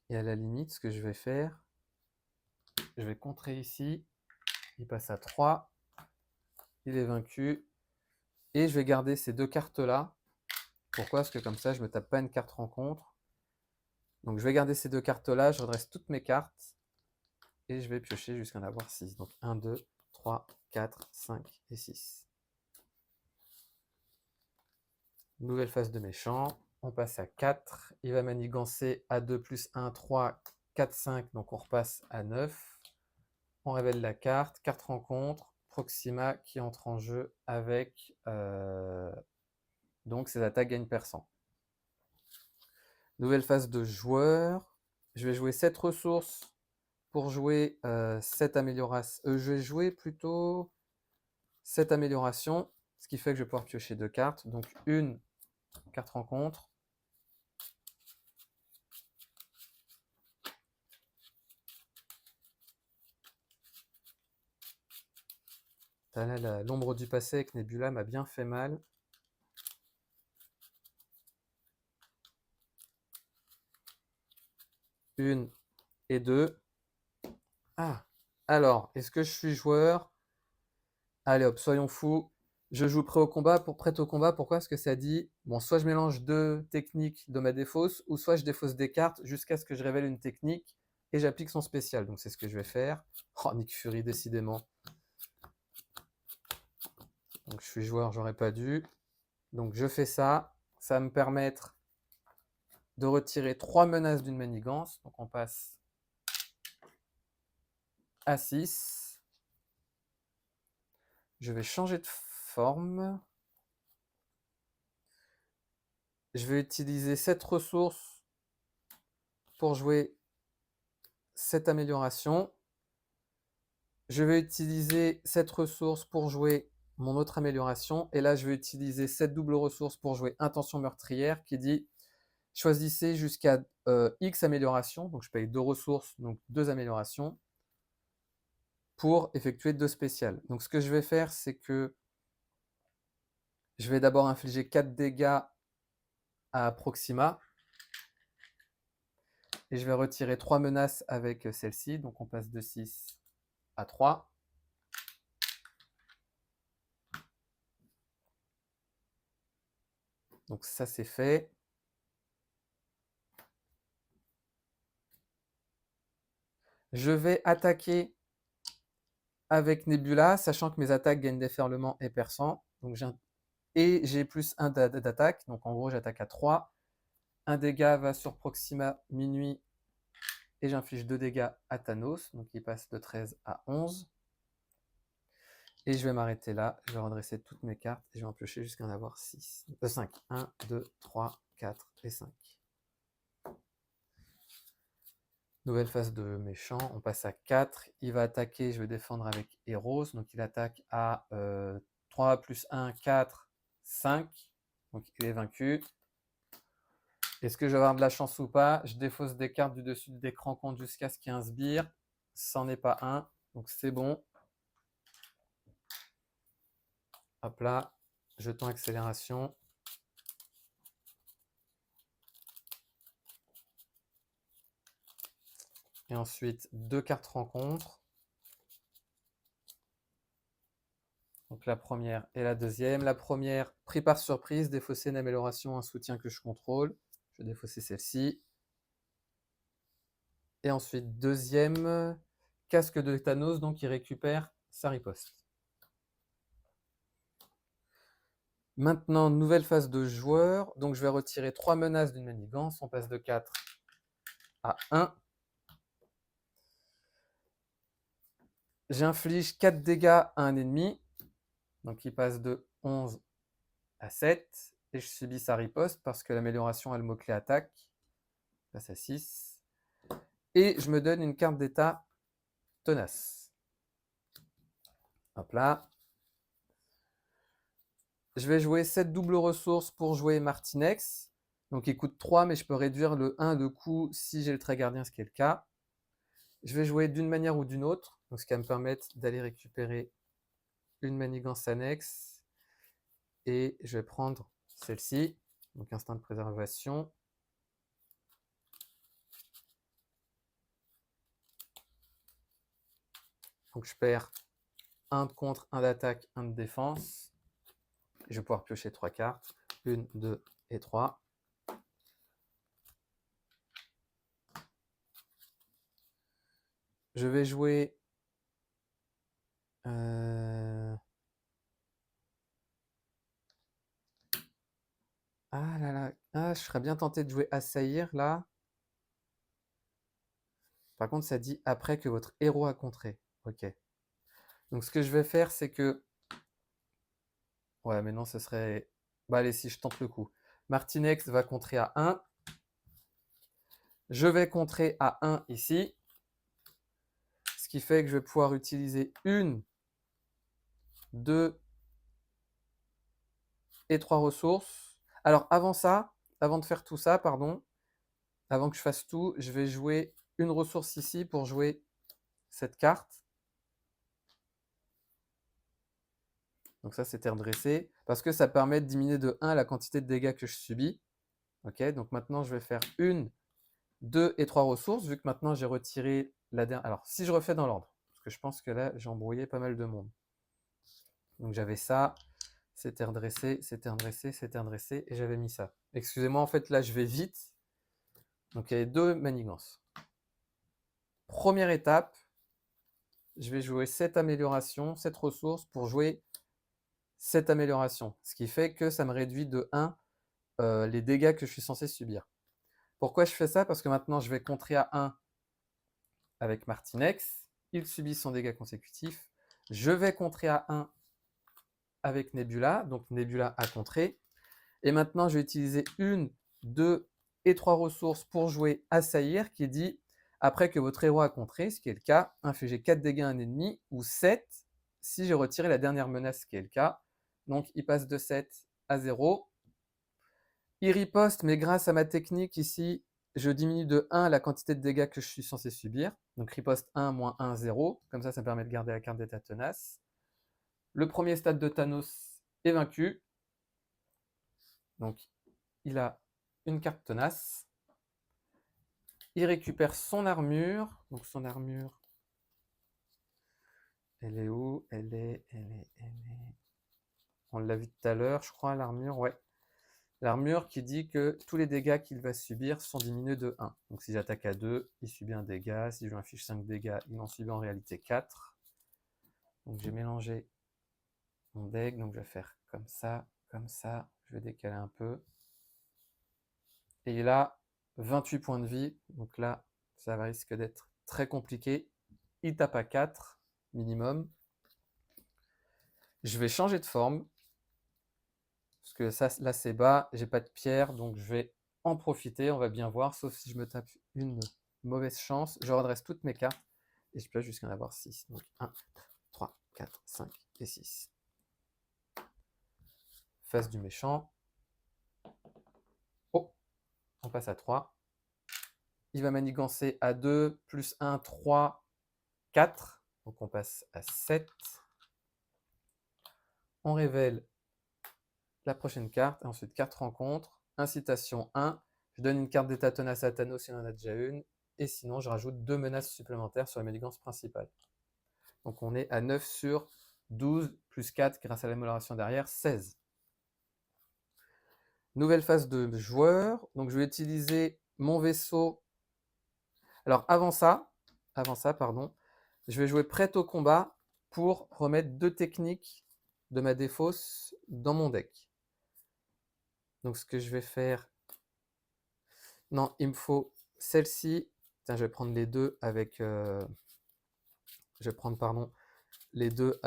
Et à la limite, ce que je vais faire, je vais contrer ici. Il passe à 3. Il est vaincu. Et je vais garder ces deux cartes-là. Pourquoi? Parce que comme ça, je ne me tape pas une carte rencontre. Donc je vais garder ces deux cartes-là. Je redresse toutes mes cartes. Et je vais piocher jusqu'à en avoir 6. Donc 1, 2, 3, 4, 5 et 6. Nouvelle phase de méchant. On passe à 4. Il va manigancer à 2 plus 1, 3, 4, 5. Donc on repasse à 9. On révèle la carte. Carte rencontre. Proxima qui entre en jeu avec donc ses attaques gagnent perçant. Nouvelle phase de joueur. Je vais jouer 7 ressources pour jouer 7 améliorations. Je vais jouer plutôt 7 améliorations, ce qui fait que je vais pouvoir piocher 2 cartes. Donc une carte rencontre. L'ombre du passé avec Nebula m'a bien fait mal. Une et deux. Ah, alors, est-ce que je suis joueur? Allez hop, soyons fous. Je joue prêt au combat. Prêt au combat, pourquoi? Parce que ça dit, bon, soit je mélange deux techniques de ma défausse, ou soit je défausse des cartes jusqu'à ce que je révèle une technique et j'applique son spécial. Donc c'est ce que je vais faire. Oh, Nick Fury, décidément. Donc je suis joueur, j'aurais pas dû. Donc je fais ça. Ça va me permettre de retirer 3 menaces d'une manigance. Donc on passe à 6. Je vais changer de forme. Je vais utiliser cette ressource pour jouer cette amélioration. Je vais utiliser cette ressource pour jouer mon autre amélioration. Et là, je vais utiliser cette double ressource pour jouer Intention meurtrière qui dit choisissez jusqu'à X améliorations. Donc, je paye 2 ressources, donc 2 améliorations pour effectuer 2 spéciales. Donc, ce que je vais faire, c'est que je vais d'abord infliger 4 dégâts à Proxima. Et je vais retirer 3 menaces avec celle-ci. Donc, on passe de 6 à 3. Donc ça, c'est fait. Je vais attaquer avec Nebula, sachant que mes attaques gagnent déferlement et perçant. Donc j'ai plus 1 d'attaque. Donc en gros, j'attaque à 3. Un dégât va sur Proxima minuit. Et j'inflige 2 dégâts à Thanos. Donc il passe de 13 à 11. Et je vais m'arrêter là. Je vais redresser toutes mes cartes. Et je vais en piocher jusqu'à en avoir 5. 1, 2, 3, 4 et 5. Nouvelle phase de méchant, on passe à 4. Il va attaquer, je vais défendre avec Eros. Donc il attaque à 3 plus 1, 4, 5. Donc il est vaincu. Est-ce que je vais avoir de la chance ou pas? Je défausse des cartes du dessus de l'écran compte jusqu'à ce qu'il y ait un sbire. C'en est pas un. Donc c'est bon. Hop là. Jeton accélération. Et ensuite, 2 cartes rencontre. Donc la première et la deuxième. La première, pris par surprise, défausser une amélioration, un soutien que je contrôle. Je vais défausser celle-ci. Et ensuite, deuxième, casque de Thanos, donc il récupère sa riposte. Maintenant, nouvelle phase de joueur. Donc je vais retirer 3 menaces d'une manigance. On passe de 4 à 1. J'inflige 4 dégâts à un ennemi. Donc il passe de 11 à 7. Et je subis sa riposte parce que l'amélioration a le mot-clé attaque. Je passe à 6. Et je me donne une carte d'état tenace. Hop là. Je vais jouer cette double ressource pour jouer Martinex. Donc il coûte 3, mais je peux réduire le 1 de coût si j'ai le trait gardien, ce qui est le cas. Je vais jouer d'une manière ou d'une autre, donc ce qui va me permettre d'aller récupérer une manigance annexe. Et je vais prendre celle-ci, donc instinct de préservation. Donc je perds un de contre, un d'attaque, un de défense. Je vais pouvoir piocher 3 cartes. 1, 2 et 3. Je vais jouer... Ah là là, je serais bien tenté de jouer Assaillir là. Par contre, ça dit après que votre héros a contré. Ok. Donc ce que je vais faire, c'est que... Ouais, mais non, ce serait... Bah allez, si je tente le coup. Martinex va contrer à 1. Je vais contrer à 1 ici. Ce qui fait que je vais pouvoir utiliser 1, 2 et 3 ressources. Alors avant ça, avant de faire tout ça, pardon, avant que je fasse tout, je vais jouer une ressource ici pour jouer cette carte. Donc ça, c'était redressé. Parce que ça permet de diminuer de 1 la quantité de dégâts que je subis. Ok, donc maintenant, je vais faire 1, 2 et 3 ressources, vu que maintenant, j'ai retiré la dernière. Alors, si je refais dans l'ordre, parce que je pense que là, j'ai embrouillé pas mal de monde. Donc j'avais ça, c'était redressé, c'était redressé, c'était redressé, et j'avais mis ça. Excusez-moi, en fait, là, je vais vite. Donc il y avait 2 manigances. Première étape, je vais jouer cette amélioration, cette ressource, pour jouer cette amélioration. Ce qui fait que ça me réduit de 1 les dégâts que je suis censé subir. Pourquoi je fais ça? Parce que maintenant, je vais contrer à 1 avec Martinex. Il subit son dégât consécutif. Je vais contrer à 1 avec Nebula. Donc Nebula a contré. Et maintenant, je vais utiliser 1, 2 et 3 ressources pour jouer Assaillir, qui dit après que votre héros a contré, ce qui est le cas, infliger 4 dégâts à un ennemi, ou 7 si j'ai retiré la dernière menace, ce qui est le cas. Donc il passe de 7 à 0. Il riposte, mais grâce à ma technique ici, je diminue de 1 la quantité de dégâts que je suis censé subir. Donc riposte 1, moins 1, 0. Comme ça me permet de garder la carte d'état tenace. Le premier stade de Thanos est vaincu. Donc il a une carte tenace. Il récupère son armure. Donc son armure, elle est où? Elle est... On l'a vu tout à l'heure, je crois, l'armure, ouais. L'armure qui dit que tous les dégâts qu'il va subir sont diminués de 1. Donc si j'attaque à 2, il subit un dégât. Si je lui inflige 5 dégâts, il en subit en réalité 4. Donc j'ai mélangé mon deck. Donc je vais faire comme ça, comme ça. Je vais décaler un peu. Et il a 28 points de vie. Donc là, ça va risque d'être très compliqué. Il tape à 4 minimum. Je vais changer de forme. Parce que ça, là, c'est bas. J'ai pas de pierre. Donc je vais en profiter. On va bien voir. Sauf si je me tape une mauvaise chance. Je redresse toutes mes cartes. Et je pioche jusqu'à en avoir 6. Donc 1, 2, 3, 4, 5 et 6. Face du méchant. Oh, on passe à 3. Il va manigancer à 2, plus 1, 3, 4. Donc on passe à 7. On révèle la prochaine carte. Et ensuite, carte rencontre. Incitation 1. Je donne une carte d'état tenace à Thanos s'il en a déjà une. Et sinon, je rajoute 2 menaces supplémentaires sur la manigance principale. Donc on est à 9 sur 12, plus 4 grâce à l'amélioration derrière, 16. Nouvelle phase de joueur. Donc je vais utiliser mon vaisseau. Alors avant ça, pardon, je vais jouer prêt au combat pour remettre 2 techniques de ma défausse dans mon deck. Donc ce que je vais faire... Non, il me faut celle-ci. Tiens, je vais prendre les deux avec... Je vais prendre, pardon, les deux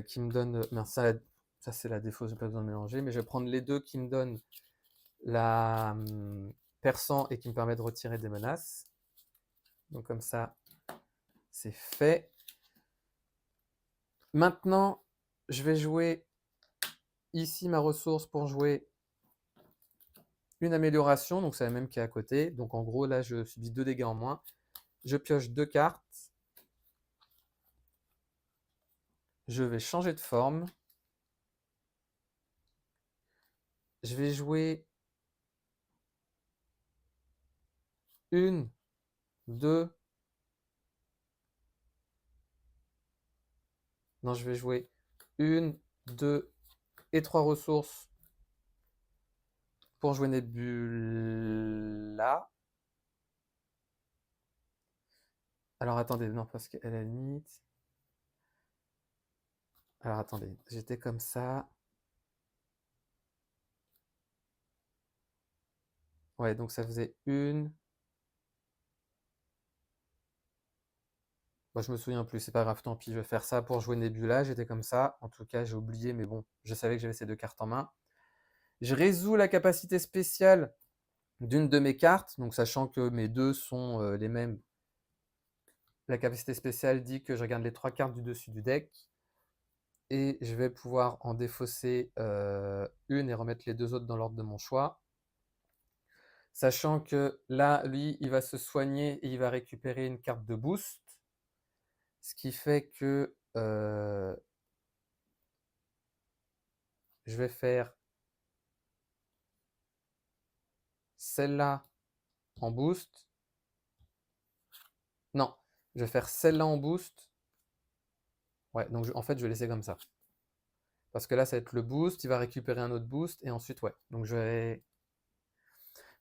qui me donnent... ça c'est la défausse, je n'ai pas besoin de mélanger. Mais je vais prendre les deux qui me donnent la perçant et qui me permet de retirer des menaces. Donc comme ça, c'est fait. Maintenant, je vais jouer ici ma ressource pour jouer une amélioration. Donc c'est la même qui est à côté. Donc en gros, là, je subis 2 dégâts en moins. Je pioche 2 cartes. je vais changer de forme. Je vais jouer 1, 2. Non, je vais jouer 1, 2 et 3 ressources pour jouer Nebula. Alors attendez, non, parce qu'à la limite. Alors attendez, j'étais comme ça. Ouais, donc ça faisait 1. Moi, je me souviens plus, c'est pas grave, tant pis, je vais faire ça pour jouer Nebula. J'étais comme ça. En tout cas, j'ai oublié, mais bon, je savais que j'avais ces 2 cartes en main. Je résous la capacité spéciale d'une de mes cartes, donc sachant que mes 2 sont les mêmes. La capacité spéciale dit que je regarde les 3 cartes du dessus du deck. Et je vais pouvoir en défausser une et remettre les 2 autres dans l'ordre de mon choix. Sachant que là, lui, il va se soigner et il va récupérer une carte de boost. Ce qui fait que je vais faire celle-là en boost. Non, je vais faire celle-là en boost. Ouais, donc en fait, je vais laisser comme ça. Parce que là, ça va être le boost, il va récupérer un autre boost, et ensuite, ouais. Donc je vais...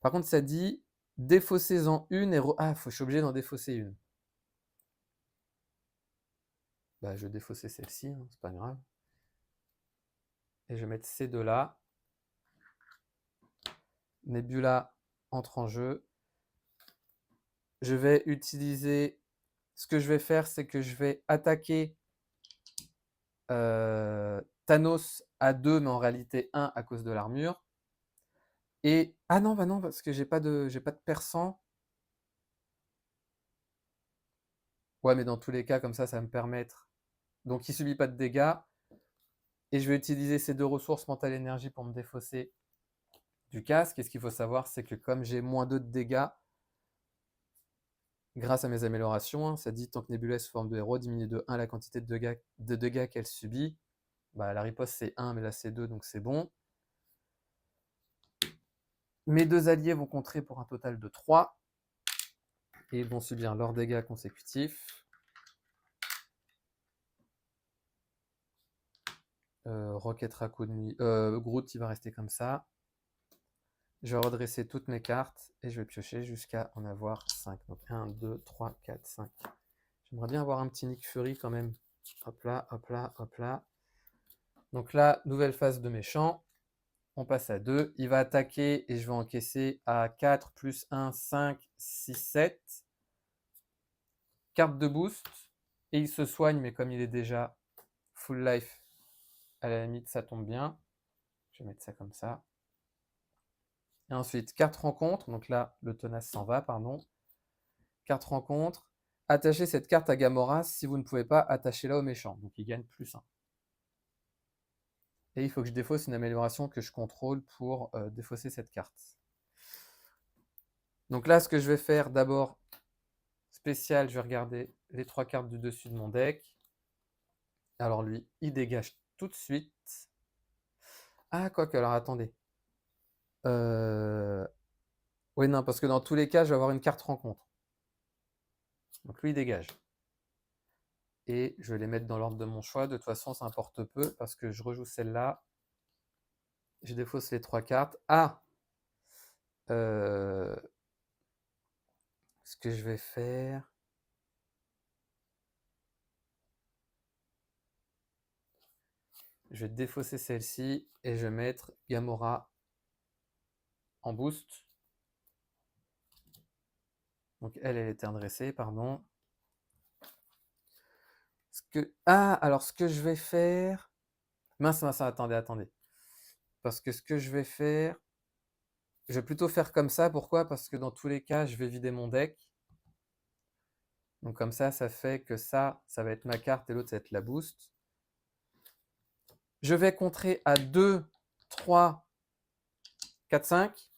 Par contre, ça dit défaussez-en une et... Ah, je suis obligé d'en défausser une. Bah, je vais défausser celle-ci, hein, c'est pas grave. Et je vais mettre ces 2 là. Nebula entre en jeu. Je vais utiliser... Ce que je vais faire, c'est que je vais attaquer Thanos à 2, mais en réalité 1 à cause de l'armure. Et... Ah non, bah non, parce que j'ai pas de perçant. Ouais, mais dans tous les cas, comme ça va me permettre... Donc il subit pas de dégâts. Et je vais utiliser ces 2 ressources mentale énergie pour me défausser du casque. Et ce qu'il faut savoir, c'est que comme j'ai moins 2 de dégâts, grâce à mes améliorations, hein, ça dit tant que Nebula est sous forme de héros, diminue de 1 la quantité de dégâts qu'elle subit. Bah, la riposte c'est 1, mais là c'est 2, donc c'est bon. Mes 2 alliés vont contrer pour un total de 3. Et ils vont subir leurs dégâts consécutifs. Rocket Raccoon, Groot, il va rester comme ça. Je vais redresser toutes mes cartes et je vais piocher jusqu'à en avoir 5. Donc 1, 2, 3, 4, 5. J'aimerais bien avoir un petit Nick Fury quand même. Hop là, hop là, hop là. Donc là, nouvelle phase de méchant. On passe à 2. Il va attaquer et je vais encaisser à 4 plus 1, 5, 6, 7. Carte de boost. Et il se soigne, mais comme il est déjà full life, à la limite, ça tombe bien. Je vais mettre ça comme ça. Et ensuite, carte rencontre. Donc là, le tenace s'en va, pardon. Carte rencontre. Attachez cette carte à Gamora. Si vous ne pouvez pas, attachez-la au méchant. Donc il gagne plus 1. Et il faut que je défausse une amélioration que je contrôle pour défausser cette carte. Donc là, ce que je vais faire d'abord, spécial, je vais regarder les 3 cartes du dessus de mon deck. Alors lui, il dégage tout de suite. Ah, quoique, alors attendez. Oui, non, parce que dans tous les cas, je vais avoir une carte rencontre. Donc lui, il dégage. Et je vais les mettre dans l'ordre de mon choix. De toute façon, ça importe peu, parce que je rejoue celle-là. Je défausse les 3 cartes. Ah, ce que je vais faire... Je vais défausser celle-ci et je vais mettre Gamora en boost. Donc elle était redressée, pardon. Alors ce que je vais faire... Mince, attendez. Parce que ce que je vais faire... Je vais plutôt faire comme ça. Pourquoi? Parce que dans tous les cas, je vais vider mon deck. Donc comme ça fait que ça va être ma carte et l'autre, ça va être la boost. Je vais contrer à 2, 3, 4, 5.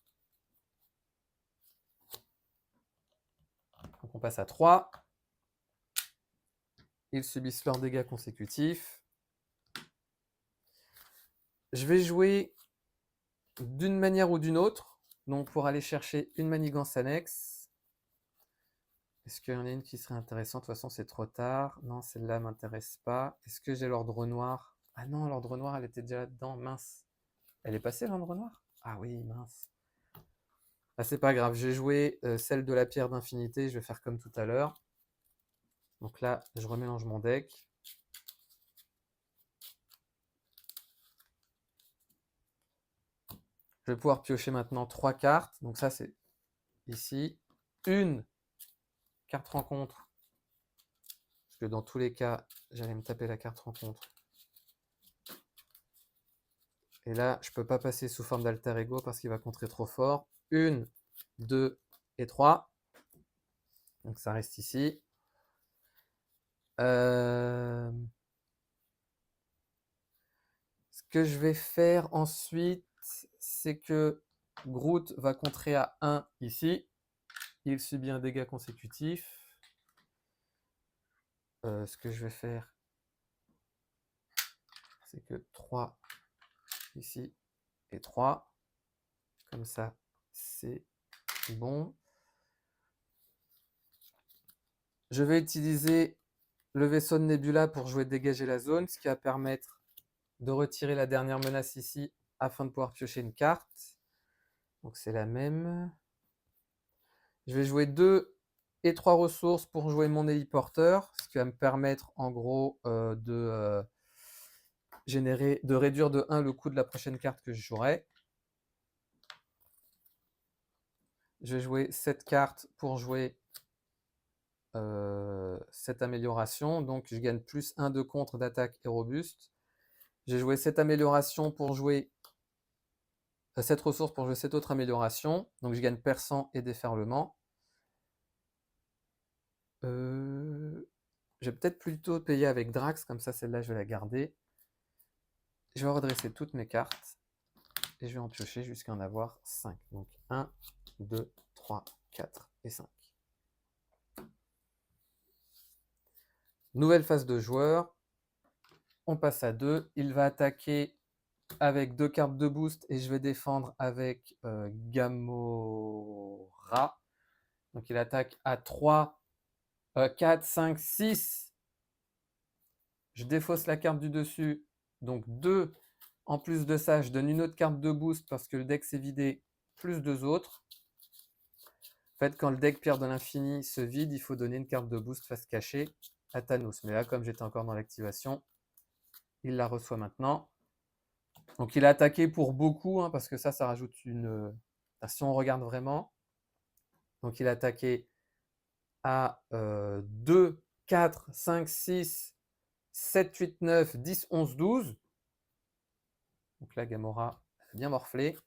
Donc on passe à 3. Ils subissent leurs dégâts consécutifs. Je vais jouer d'une manière ou d'une autre, donc pour aller chercher une manigance annexe. Est-ce qu'il y en a une qui serait intéressante? De toute façon, c'est trop tard. Non, celle-là m'intéresse pas. Est-ce que j'ai l'ordre noir? Ah non, l'ordre noir, elle était déjà là-dedans. Mince. Elle est passée, l'ordre noir? Ah oui, mince. Ah, c'est pas grave. J'ai joué celle de la pierre d'infinité. Je vais faire comme tout à l'heure. Donc là, je remélange mon deck. Je vais pouvoir piocher maintenant 3 cartes. Donc ça, c'est ici. Une carte rencontre. Parce que dans tous les cas, j'allais me taper la carte rencontre. Et là, je ne peux pas passer sous forme d'alter ego parce qu'il va contrer trop fort. 1, 2 et 3. Donc ça reste ici. Ce que je vais faire ensuite, c'est que Groot va contrer à 1 ici. Il subit un dégât consécutif. Ce que je vais faire, c'est que 3 ici et 3. Comme ça, c'est bon. Je vais utiliser le vaisseau de Nebula pour jouer dégager la zone, ce qui va permettre de retirer la dernière menace ici afin de pouvoir piocher une carte. Donc c'est la même. Je vais jouer 2 et 3 ressources pour jouer mon héliporteur, ce qui va me permettre en gros de réduire de 1 le coût de la prochaine carte que je jouerai. Je vais jouer cette carte pour jouer cette amélioration. Donc je gagne plus 1 de contre d'attaque et robuste. J'ai joué cette amélioration pour jouer cette ressource pour jouer cette autre amélioration. Donc je gagne perçant et déferlement. Je vais peut-être plutôt payer avec Drax, comme ça celle-là je vais la garder. Je vais redresser toutes mes cartes et je vais en piocher jusqu'à en avoir 5. Donc 1, 2, 3, 4 et 5. Nouvelle phase de joueur. On passe à 2. Il va attaquer avec 2 cartes de boost et je vais défendre avec Gamora. Donc il attaque à 3, 4, 5, 6. Je défausse la carte du dessus. Donc 2. En plus de ça, je donne une autre carte de boost parce que le deck s'est vidé, plus 2 autres. En fait, quand le deck Pierre de l'Infini se vide, il faut donner une carte de boost face cachée à Thanos. Mais là, comme j'étais encore dans l'activation, il la reçoit maintenant. Donc il a attaqué pour beaucoup, hein, parce que ça rajoute une... si on regarde vraiment, donc il a attaqué à 2, 4, 5, 6, 7, 8, 9, 10, 11, 12. Donc là, Gamora a bien morflé.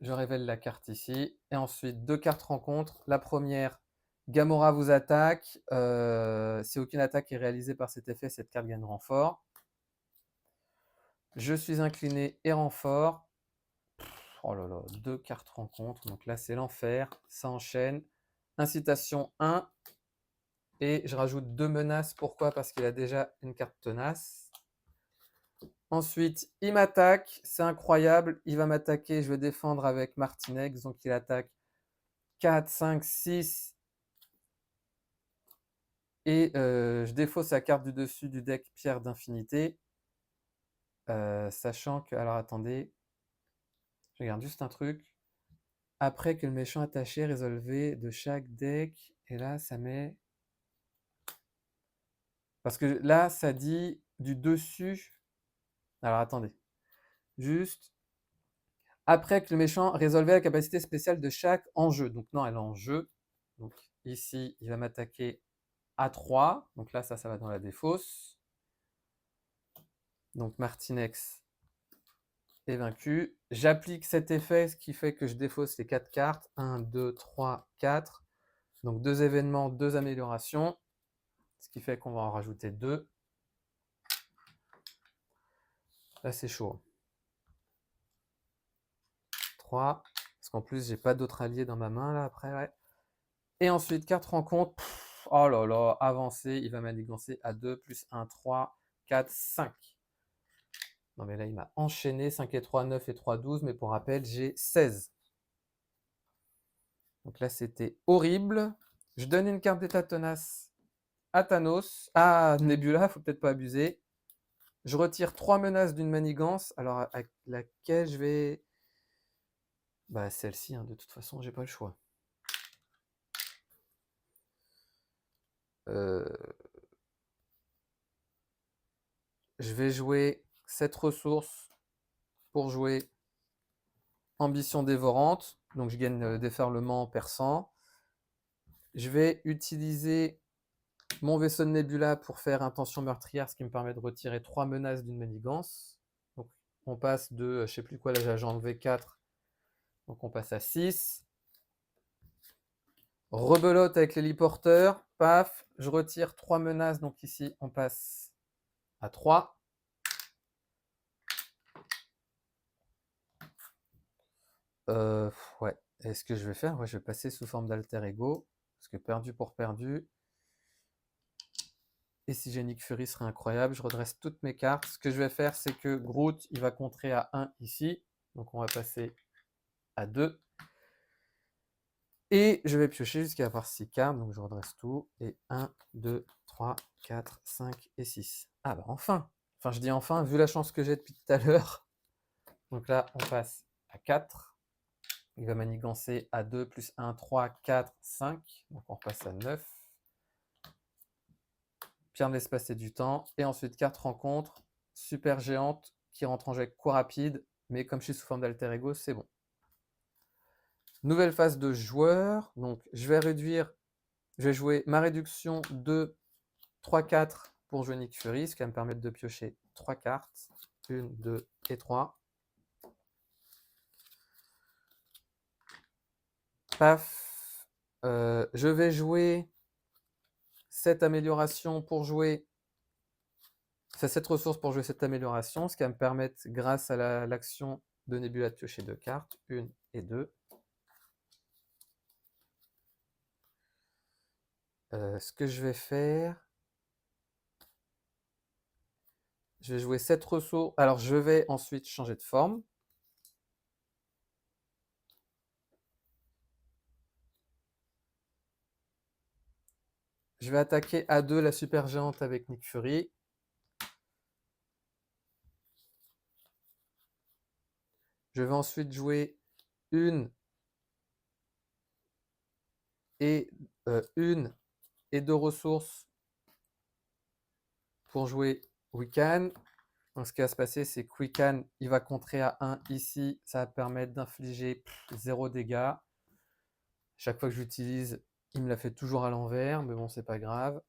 Je révèle la carte ici. Et ensuite, 2 cartes rencontres. La première, Gamora vous attaque. Si aucune attaque est réalisée par cet effet, cette carte gagne renfort. Je suis incliné et renfort. Oh là là, 2 cartes rencontres. Donc là, c'est l'enfer. Ça enchaîne. Incitation 1. Et je rajoute 2 menaces. Pourquoi? Parce qu'il a déjà une carte tenace. Ensuite, il m'attaque. C'est incroyable. Il va m'attaquer. Je vais défendre avec Martinex. Donc il attaque 4, 5, 6. Et je défausse la carte du dessus du deck Pierre d'infinité. Sachant que... Alors attendez. Je regarde juste un truc. Après que le méchant attaché résolvé de chaque deck. Et là, ça met... Parce que là, ça dit du dessus. Alors attendez. Juste. Après que le méchant résolvait la capacité spéciale de chaque enjeu. Donc non, elle est en jeu. Donc ici, il va m'attaquer à 3. Donc là, ça va dans la défausse. Donc Martinex est vaincu. J'applique cet effet, ce qui fait que je défausse les 4 cartes. 1, 2, 3, 4. Donc 2 événements, 2 améliorations. Ce qui fait qu'on va en rajouter 2. Là, c'est chaud. 3. Parce qu'en plus, j'ai pas d'autres alliés dans ma main, là, après. Ouais. Et ensuite, 4 rencontres. Oh là là, avancé. Il va manigancer à 2, plus 1, 3. 4, 5. Non mais là, il m'a enchaîné 5 et 3, 9 et 3, 12. Mais pour rappel, j'ai 16. Donc là, c'était horrible. Je donne une carte d'état tenace à Thanos. Ah, Nebula, faut peut-être pas abuser. Je retire 3 menaces d'une manigance. Alors, à laquelle je vais... Bah, celle-ci, hein, de toute façon, j'ai pas le choix. Je vais jouer cette ressource pour jouer Ambition dévorante. Donc, je gagne déferlement perçant. Je vais utiliser mon vaisseau de Nebula pour faire intention meurtrière, ce qui me permet de retirer 3 menaces d'une manigance. Donc, on passe de, je sais plus quoi, là j'ai enlevé 4. Donc, on passe à 6. Rebelote avec l'héliporteur. Paf, je retire 3 menaces. Donc, ici, on passe à 3. Ouais. Et ce que je vais faire, ouais, je vais passer sous forme d'alter ego. Parce que perdu pour perdu. Et si j'ai Nick Fury, ce serait incroyable. Je redresse toutes mes cartes. Ce que je vais faire, c'est que Groot, il va contrer à 1 ici. Donc on va passer à 2. Et je vais piocher jusqu'à avoir 6 cartes. Donc je redresse tout. Et 1, 2, 3, 4, 5 et 6. Ah bah enfin. Enfin, je dis enfin, vu la chance que j'ai depuis tout à l'heure. Donc là, on passe à 4. Il va manigancer à 2, plus 1, 3, 4, 5. Donc on repasse à 9. Pierre de l'espace et du temps. Et ensuite, carte rencontre, super géante, qui rentre en jet coup rapide. Mais comme je suis sous forme d'alter ego, c'est bon. Nouvelle phase de joueur. Donc, je vais jouer ma réduction de 3, 4 pour jouer Nick Fury, ce qui va me permettre de piocher 3 cartes. 1, 2 et 3. Paf. Je vais jouer cette amélioration pour jouer. C'est cette ressource pour jouer cette amélioration, ce qui va me permettre, grâce à l'action de Nebula, de piocher 2 cartes, 1 et 2. Ce que je vais faire, je vais jouer cette ressource. Alors, je vais ensuite changer de forme. Je vais attaquer à 2 la super géante avec Nick Fury. Je vais ensuite jouer une et 2 ressources pour jouer Wiccan. Donc, ce qui va se passer, c'est que Wiccan, il va contrer à 1 ici. Ça va permettre d'infliger 0 dégâts. Chaque fois que j'utilise, il me la fait toujours à l'envers, mais bon, c'est pas grave.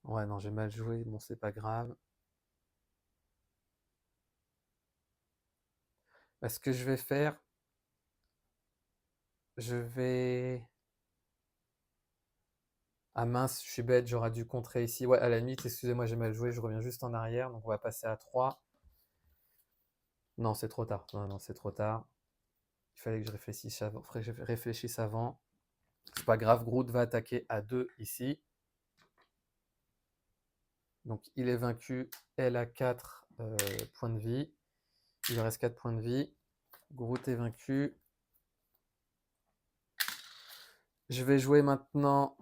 Ouais, non, j'ai mal joué, bon, c'est pas grave. Ce que je vais faire, je vais... Ah mince, je suis bête, j'aurais dû contrer ici. Ouais, à la limite, excusez-moi, j'ai mal joué, je reviens juste en arrière, donc on va passer à 3. Non, c'est trop tard. Non, non, c'est trop tard. Il fallait que je réfléchisse avant. C'est pas grave, Groot va attaquer à 2 ici. Donc il est vaincu, elle a 4 points de vie. Il lui reste 4 points de vie. Groot est vaincu. Je vais jouer maintenant...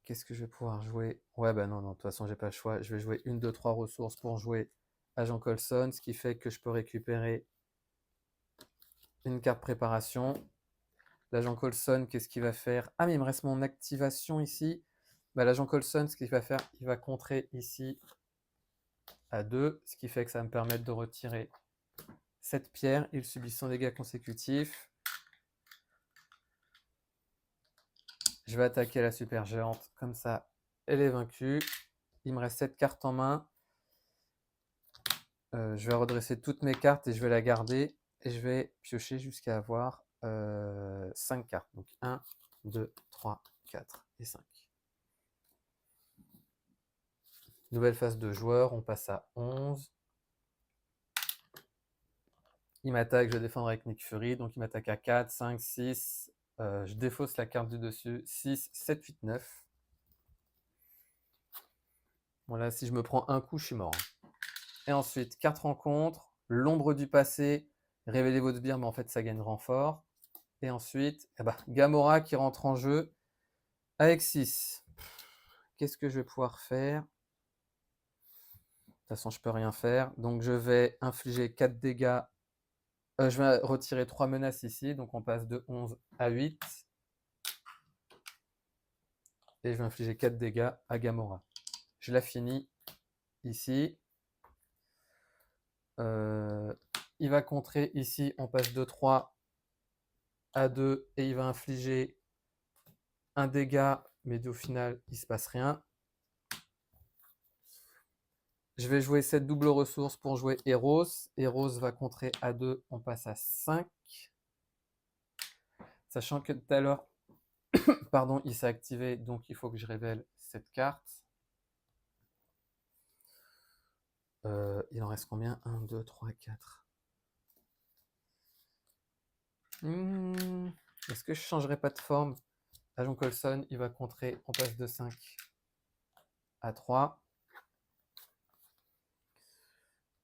Qu'est-ce que je vais pouvoir jouer? Ouais, bah non, non, de toute façon, j'ai pas le choix. Je vais jouer 1, 2, 3 ressources pour jouer Agent Coulson, ce qui fait que je peux récupérer une carte préparation. L'agent Coulson, qu'est-ce qu'il va faire? Ah, mais il me reste mon activation ici. Bah, l'agent Coulson, ce qu'il va faire, il va contrer ici à 2, ce qui fait que ça va me permettre de retirer cette pierre. Il subit son dégât consécutif. Je vais attaquer la super géante, comme ça, elle est vaincue. Il me reste 7 cartes en main. Je vais redresser toutes mes cartes et je vais la garder. Et je vais piocher jusqu'à avoir 5 cartes. Donc 1, 2, 3, 4 et 5. Nouvelle phase de joueur, on passe à 11. Il m'attaque, je vais défendre avec Nick Fury, donc il m'attaque à 4, 5, 6. Je défausse la carte du dessus, 6, 7, 8, 9. Voilà, si je me prends un coup, je suis mort. Et ensuite, 4 rencontres, l'ombre du passé, révélez votre sbire, mais en fait, ça gagne renfort. Et ensuite, Gamora qui rentre en jeu avec 6. Qu'est-ce que je vais pouvoir faire? De toute façon, je peux rien faire. Donc, je vais infliger 4 dégâts. Je vais retirer 3 menaces ici. Donc, on passe de 11 à 8. Et je vais infliger 4 dégâts à Gamora. Je la finis ici. Il va contrer ici. On passe de 3 à 2. Et il va infliger un dégât. Mais au final, il ne se passe rien. Je vais jouer cette double ressource pour jouer Eros. Eros va contrer à 2. On passe à 5. Sachant que tout à l'heure, pardon, il s'est activé, donc il faut que je révèle cette carte. Il en reste combien? 1, 2, 3, 4. Est-ce que je ne changerai pas de forme? Agent Coulson, il va contrer, on passe de 5 à 3.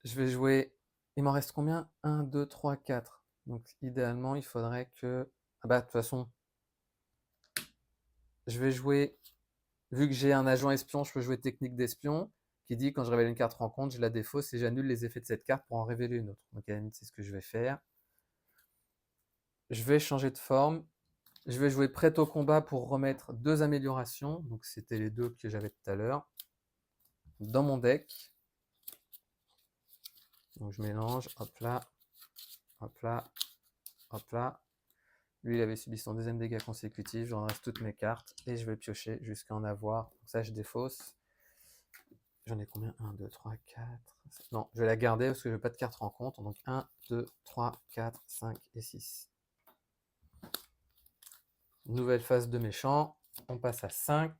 Je vais jouer, il m'en reste combien? 1, 2, 3, 4. Donc idéalement, il faudrait que... Ah bah de toute façon, je vais jouer, vu que j'ai un agent espion, je peux jouer technique d'espion, qui dit quand je révèle une carte rencontre, je la défausse et j'annule les effets de cette carte pour en révéler une autre. Donc à la limite, c'est ce que je vais faire. Je vais changer de forme. Je vais jouer prêt au combat pour remettre 2 améliorations. Donc c'était les 2 que j'avais tout à l'heure. Dans mon deck. Donc je mélange, hop là, hop là, hop là. Lui, il avait subi son 2e dégât consécutif. J'en reste toutes mes cartes et je vais piocher jusqu'à en avoir. Donc ça, je défausse. J'en ai combien? 1, 2, 3, 4. Non, je vais la garder parce que je n'ai pas de carte rencontre. Donc 1, 2, 3, 4, 5 et 6. Nouvelle phase de méchant. On passe à 5.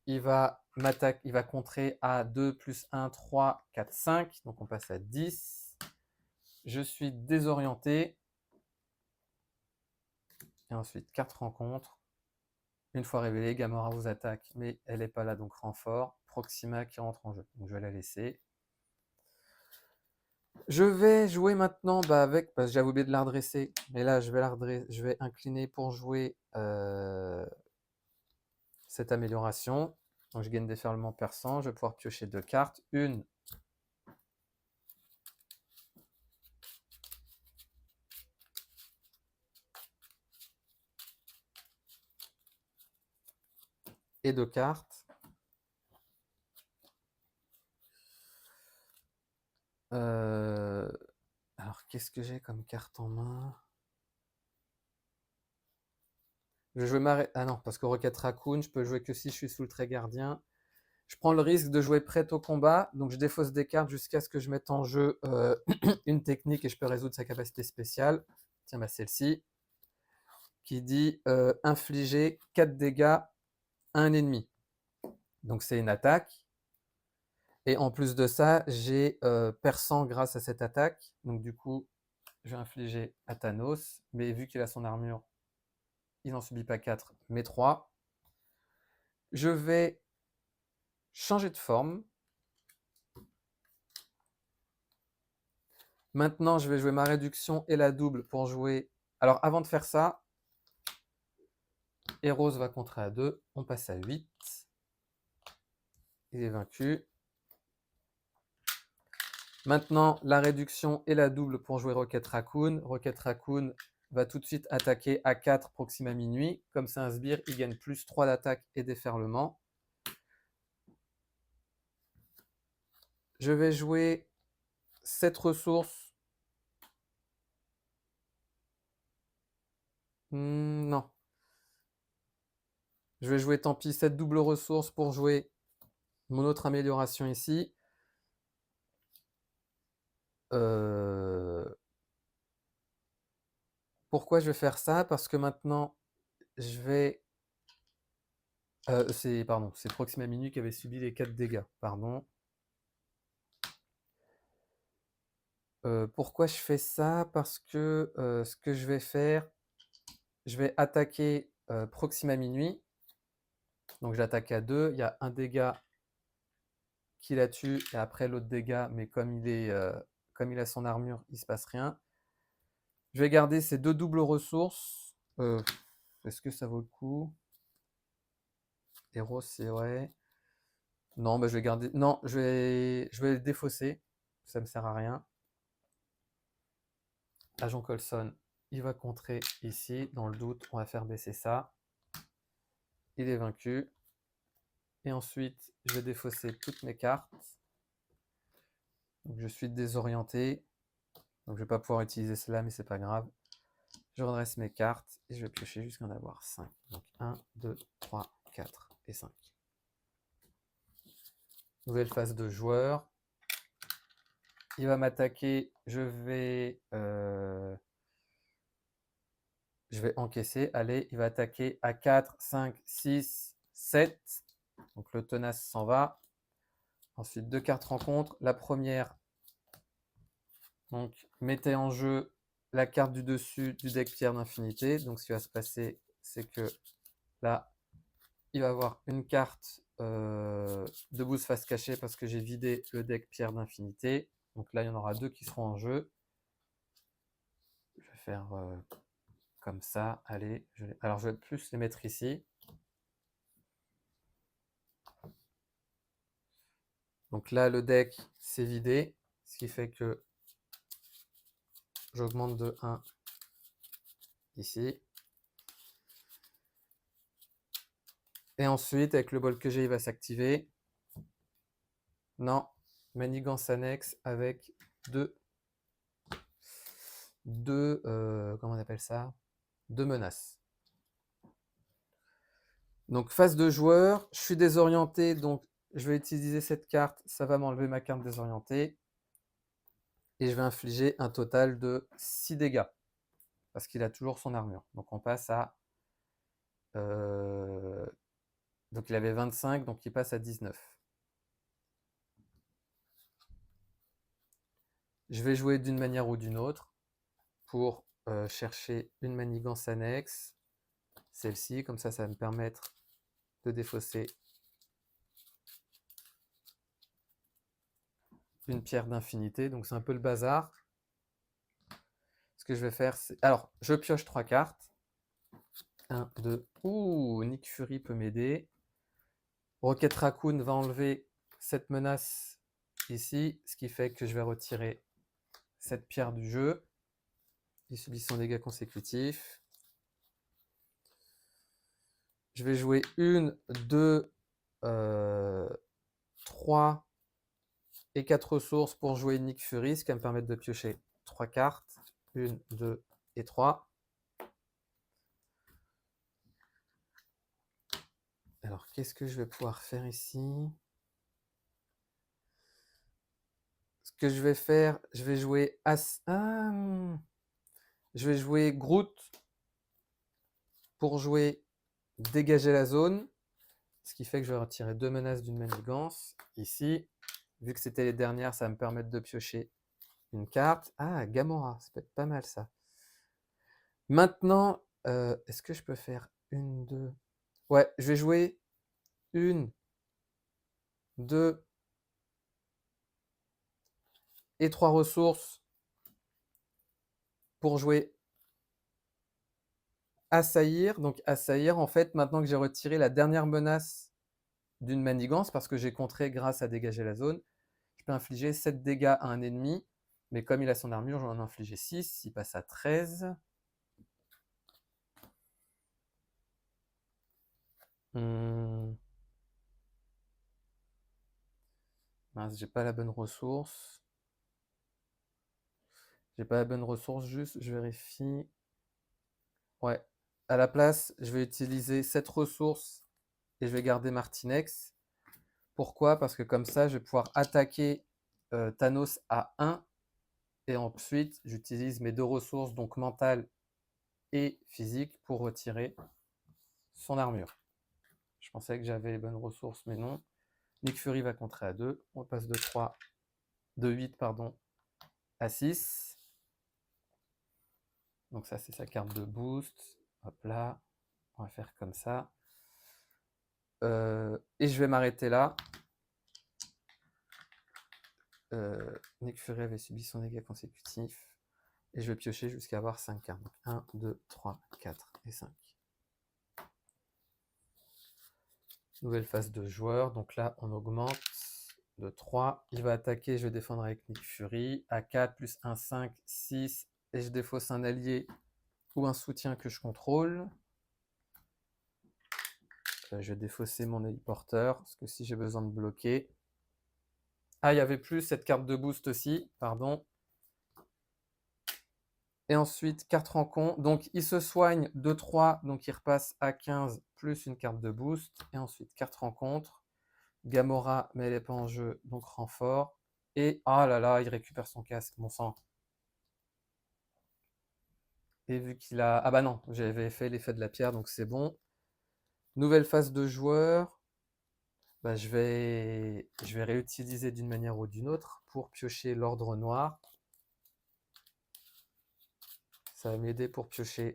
Il va m'attaquer, il va contrer à 2 plus 1, 3, 4, 5. Donc on passe à 10. Je suis désorienté. Et ensuite, 4 rencontres. Une fois révélée, Gamora vous attaque, mais elle n'est pas là, donc renfort. Proxima qui rentre en jeu. Donc je vais la laisser. Je vais jouer maintenant avec, parce que j'avais oublié de la redresser, mais là je vais incliner pour jouer cette amélioration. Donc je gagne déferlement perçant, je vais pouvoir piocher 2 cartes. Une et 2 cartes. Alors qu'est-ce que j'ai comme carte en main? Je vais jouer Ah non, parce que Rocket Raccoon, je peux jouer que si je suis sous le trait gardien. Je prends le risque de jouer prêt au combat, donc je défausse des cartes jusqu'à ce que je mette en jeu une technique et je peux résoudre sa capacité spéciale. Tiens, celle-ci, qui dit infliger 4 dégâts à un ennemi. Donc c'est une attaque. Et en plus de ça, j'ai perçant grâce à cette attaque. Donc du coup, je vais infliger à Thanos. Mais vu qu'il a son armure, il n'en subit pas 4, mais 3. Je vais changer de forme. Maintenant, je vais jouer ma réduction et la double pour jouer... Alors avant de faire ça, Eros va contrer à 2. On passe à 8. Il est vaincu. Maintenant, la réduction et la double pour jouer Rocket Raccoon. Rocket Raccoon va tout de suite attaquer à 4 Proxima Minuit. Comme c'est un sbire, il gagne plus 3 d'attaque et déferlement. Je vais jouer cette ressource. Non. Je vais jouer, tant pis, cette double ressource pour jouer mon autre amélioration ici. Pourquoi je vais faire ça? Parce que maintenant, je vais C'est Proxima Minuit qui avait subi les 4 dégâts, pardon. Pourquoi je fais ça? Parce que ce que je vais faire, je vais attaquer Proxima Minuit. Donc j'attaque à 2, il y a un dégât qui la tue et après l'autre dégât, mais comme il a son armure, il se passe rien. Je vais garder ces 2 doubles ressources. Est-ce que ça vaut le coup? Héros, c'est ouais. Non, bah, je vais garder. Non, je vais le défausser. Ça me sert à rien. Agent Coulson, il va contrer ici. Dans le doute, on va faire baisser ça. Il est vaincu. Et ensuite, je vais défausser toutes mes cartes. Donc, je suis désorienté. Donc, je vais pas pouvoir utiliser cela, mais c'est pas grave. Je redresse mes cartes et je vais piocher jusqu'à en avoir 5. Donc 1, 2, 3, 4 et 5. Nouvelle phase de joueur. Il va m'attaquer. Je vais encaisser. Allez, il va attaquer à 4, 5, 6, 7. Donc le tenace s'en va. Ensuite, 2 cartes rencontre. La première, donc mettez en jeu la carte du dessus du deck Pierre d'Infinité. Donc ce qui va se passer, c'est que là, il va avoir une carte de boost face cachée parce que j'ai vidé le deck Pierre d'Infinité. Donc là, il y en aura 2 qui seront en jeu. Je vais faire comme ça. Allez, alors je vais plus les mettre ici. Donc là, le deck s'est vidé, ce qui fait que j'augmente de 1 ici. Et ensuite, avec le bol que j'ai, il va s'activer. Non, manigance annexe avec comment on appelle ça? 2 menaces. Donc phase de joueur, je suis désorienté, donc je vais utiliser cette carte, ça va m'enlever ma carte désorientée. Et je vais infliger un total de 6 dégâts, parce qu'il a toujours son armure. Donc on passe à... donc il avait 25, donc il passe à 19. Je vais jouer d'une manière ou d'une autre pour chercher une manigance annexe, celle-ci, comme ça va me permettre de défausser une pierre d'infinité. Donc c'est un peu le bazar. Ce que je vais faire, c'est... Alors, je pioche 3 cartes. 1, 2. Ouh, Nick Fury peut m'aider. Rocket Raccoon va enlever cette menace ici, ce qui fait que je vais retirer cette pierre du jeu. Il subit son dégât consécutif. Je vais jouer 1, 2, 3 et 4 ressources pour jouer Nick Fury, ce qui va me permettre de piocher 3 cartes. 1, 2 et 3. Alors, qu'est-ce que je vais pouvoir faire ici? Ce que je vais faire, je vais jouer je vais jouer Groot pour jouer dégager la zone, ce qui fait que je vais retirer 2 menaces d'une manigance. Ici, vu que c'était les dernières, ça va me permettre de piocher une carte. Ah, Gamora, ça peut être pas mal ça. Maintenant, est-ce que je peux faire une, 2? Ouais, je vais jouer 1, 2 et 3 ressources pour jouer Assaillir. Donc Assaillir, en fait, maintenant que j'ai retiré la dernière menace d'une manigance, parce que j'ai contré grâce à dégager la zone, je peux infliger 7 dégâts à un ennemi, mais comme il a son armure, je vais en infliger 6, il passe à 13. Mince, j'ai pas la bonne ressource. J'ai pas la bonne ressource, juste, je vérifie. Ouais. À la place, je vais utiliser cette ressource et je vais garder Martinex. Pourquoi? Parce que comme ça, je vais pouvoir attaquer Thanos à 1 et ensuite, j'utilise mes 2 ressources, donc mentale et physique, pour retirer son armure. Je pensais que j'avais les bonnes ressources, mais non. Nick Fury va contrer à 2. On passe de 8 pardon, à 6. Donc ça, c'est sa carte de boost. Hop là. On va faire comme ça. Et je vais m'arrêter là. Nick Fury avait subi son dégât consécutif. Et je vais piocher jusqu'à avoir 5 cartes. Donc 1, 2, 3, 4 et 5. Nouvelle phase de joueur. Donc là, on augmente de 3. Il va attaquer, je vais défendre avec Nick Fury. À 4, plus 1, 5, 6. Et je défausse un allié ou un soutien que je contrôle. Je vais défausser mon héliporteur, parce que si j'ai besoin de bloquer... Ah, il y avait plus cette carte de boost aussi, pardon. Et ensuite, carte rencontre. Donc, il se soigne de 3, donc il repasse à 15, plus une carte de boost. Et ensuite, carte rencontre. Gamora, mais elle n'est pas en jeu, donc renfort. Et, ah là là, il récupère son casque, bon sang. Et vu qu'il a... Ah bah non, j'avais fait l'effet de la pierre, donc c'est bon. Nouvelle phase de joueur. Bah, je vais réutiliser d'une manière ou d'une autre pour piocher l'ordre noir. Ça va m'aider pour piocher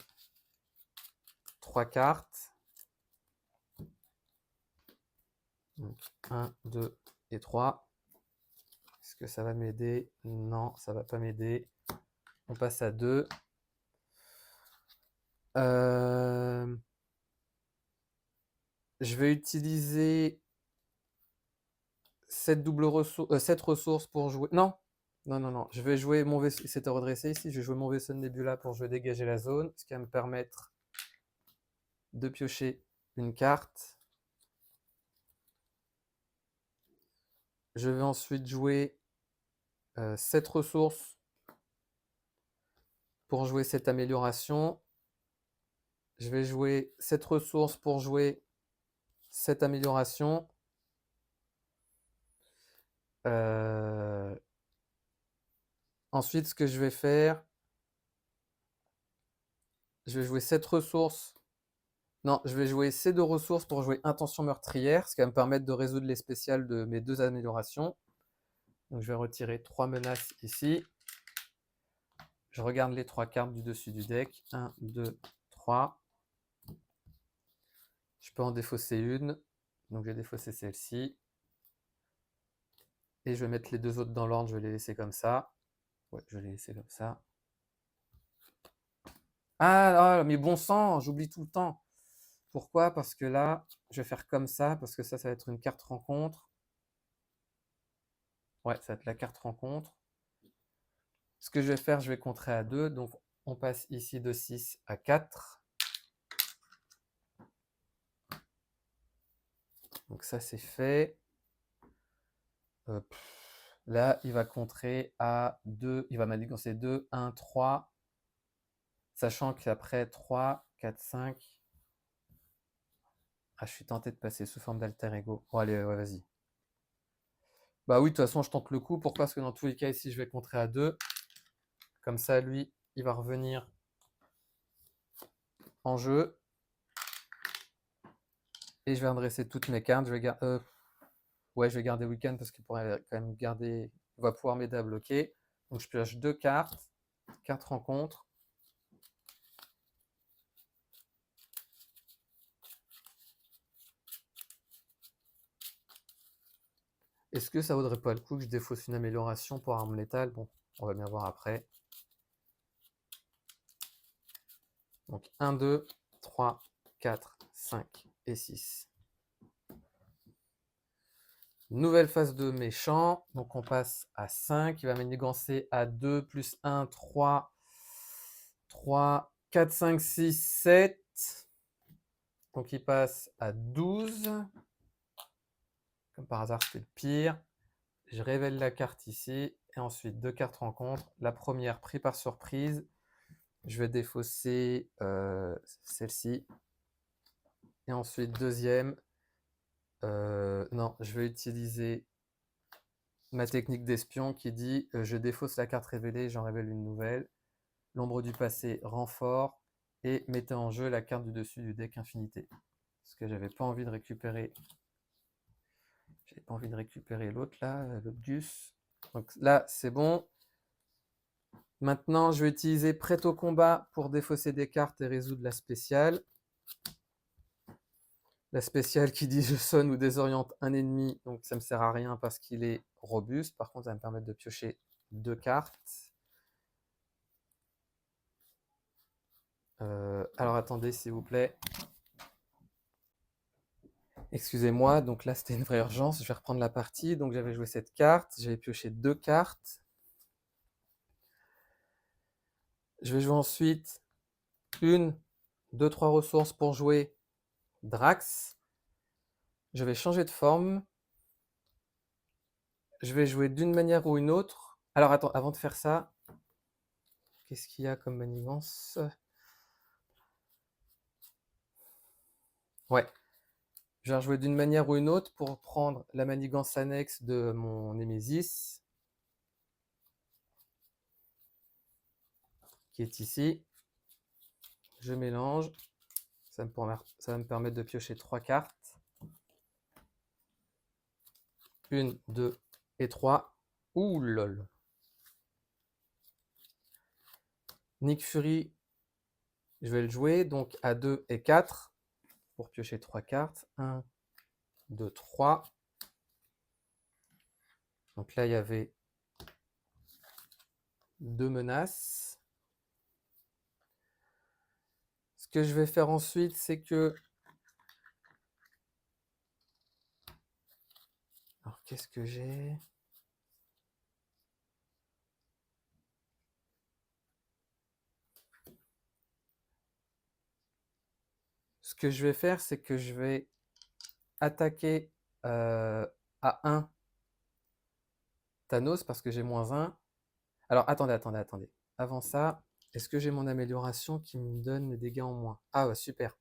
3 cartes. Donc 1, 2 et 3. Est-ce que ça va m'aider? Non, ça ne va pas m'aider. On passe à 2. Je vais utiliser cette ressources pour jouer. Non, non, non, non. Je vais jouer mon vaisseau. C'était redressé ici. Je vais jouer mon vaisseau de Nebula pour jouer dégager la zone, ce qui va me permettre de piocher une carte. Je vais ensuite jouer cette ressource pour jouer cette amélioration. Je vais jouer cette ressource pour jouer cette amélioration. Ensuite, ce que je vais faire, je vais jouer cette ressource. Non, je vais jouer ces 2 ressources pour jouer intention meurtrière, ce qui va me permettre de résoudre les spéciales de mes 2 améliorations. Donc je vais retirer 3 menaces ici. Je regarde les 3 cartes du dessus du deck. 1, 2, 3. Je peux en défausser une. Donc je vais défausser celle-ci. Et je vais mettre les 2 autres dans l'ordre, je vais les laisser comme ça. Ouais, je vais les laisser comme ça. Ah, mais bon sang, j'oublie tout le temps. Pourquoi? Parce que là, je vais faire comme ça, parce que ça va être une carte rencontre. Ouais, ça va être la carte rencontre. Ce que je vais faire, je vais contrer à 2. Donc, on passe ici de 6 à 4. Donc, ça, c'est fait. Là, il va contrer à 2. Il va manigancer 2, 1, 3. Sachant qu'après 3, 4, 5... Ah, je suis tenté de passer sous forme d'alter ego. Bon, allez, ouais, vas-y. Bah oui, de toute façon, je tente le coup. Pourquoi? Parce que dans tous les cas, ici, je vais contrer à 2. Comme ça, lui, il va revenir en jeu. Et je vais adresser toutes mes cartes. Je vais garder Weekend parce qu'il pourrait quand même garder... Il va pouvoir m'aider à bloquer. Donc, je pioche 2 cartes. 4 rencontres. Est-ce que ça vaudrait pas le coup que je défausse une amélioration pour arme létale? Bon, on va bien voir après. Donc 1, 2, 3, 4, 5 et 6. Nouvelle phase de méchant. Donc on passe à 5. Il va manigancer à 2, plus 1, 3, 4, 5, 6, 7. Donc il passe à 12. Comme par hasard, c'était le pire. Je révèle la carte ici. Et ensuite, 2 cartes rencontres. La première, pris par surprise. Je vais défausser celle-ci. Et ensuite, deuxième. Non, je vais utiliser ma technique d'espion qui dit je défausse la carte révélée, j'en révèle une nouvelle. L'ombre du passé, renfort. Et mettez en jeu la carte du dessus du deck infinité. Parce que j'avais pas envie de récupérer. J'avais pas envie de récupérer l'autre là, l'Obgus. Donc là, c'est bon. Maintenant, je vais utiliser Prêt au combat pour défausser des cartes et résoudre la spéciale. La spéciale qui dit je sonne ou désoriente un ennemi, donc ça ne me sert à rien parce qu'il est robuste. Par contre, ça va me permettre de piocher 2 cartes. Alors attendez, s'il vous plaît. Excusez-moi, donc là c'était une vraie urgence, je vais reprendre la partie. Donc j'avais joué cette carte, j'avais pioché 2 cartes. Je vais jouer ensuite 1, 2, 3 ressources pour jouer Drax. Je vais changer de forme. Je vais jouer d'une manière ou une autre. Alors attends, avant de faire ça, qu'est-ce qu'il y a comme manigance? Ouais, je vais rejouer d'une manière ou une autre pour prendre la manigance annexe de mon Némésis, qui est ici. Je mélange. Ça va me permettre de piocher 3 cartes. 1, 2 et 3. Ouh lol. Nick Fury, je vais le jouer donc à 2 et 4 pour piocher 3 cartes. 1, 2, 3. Donc là, il y avait 2 menaces. Ce que je vais faire ensuite, c'est que... Alors, qu'est-ce que j'ai? Ce que je vais faire, c'est que je vais attaquer à 1 Thanos parce que j'ai -1. Alors, attendez. Avant ça, est-ce que j'ai mon amélioration qui me donne les dégâts en moins? Ah ouais, super.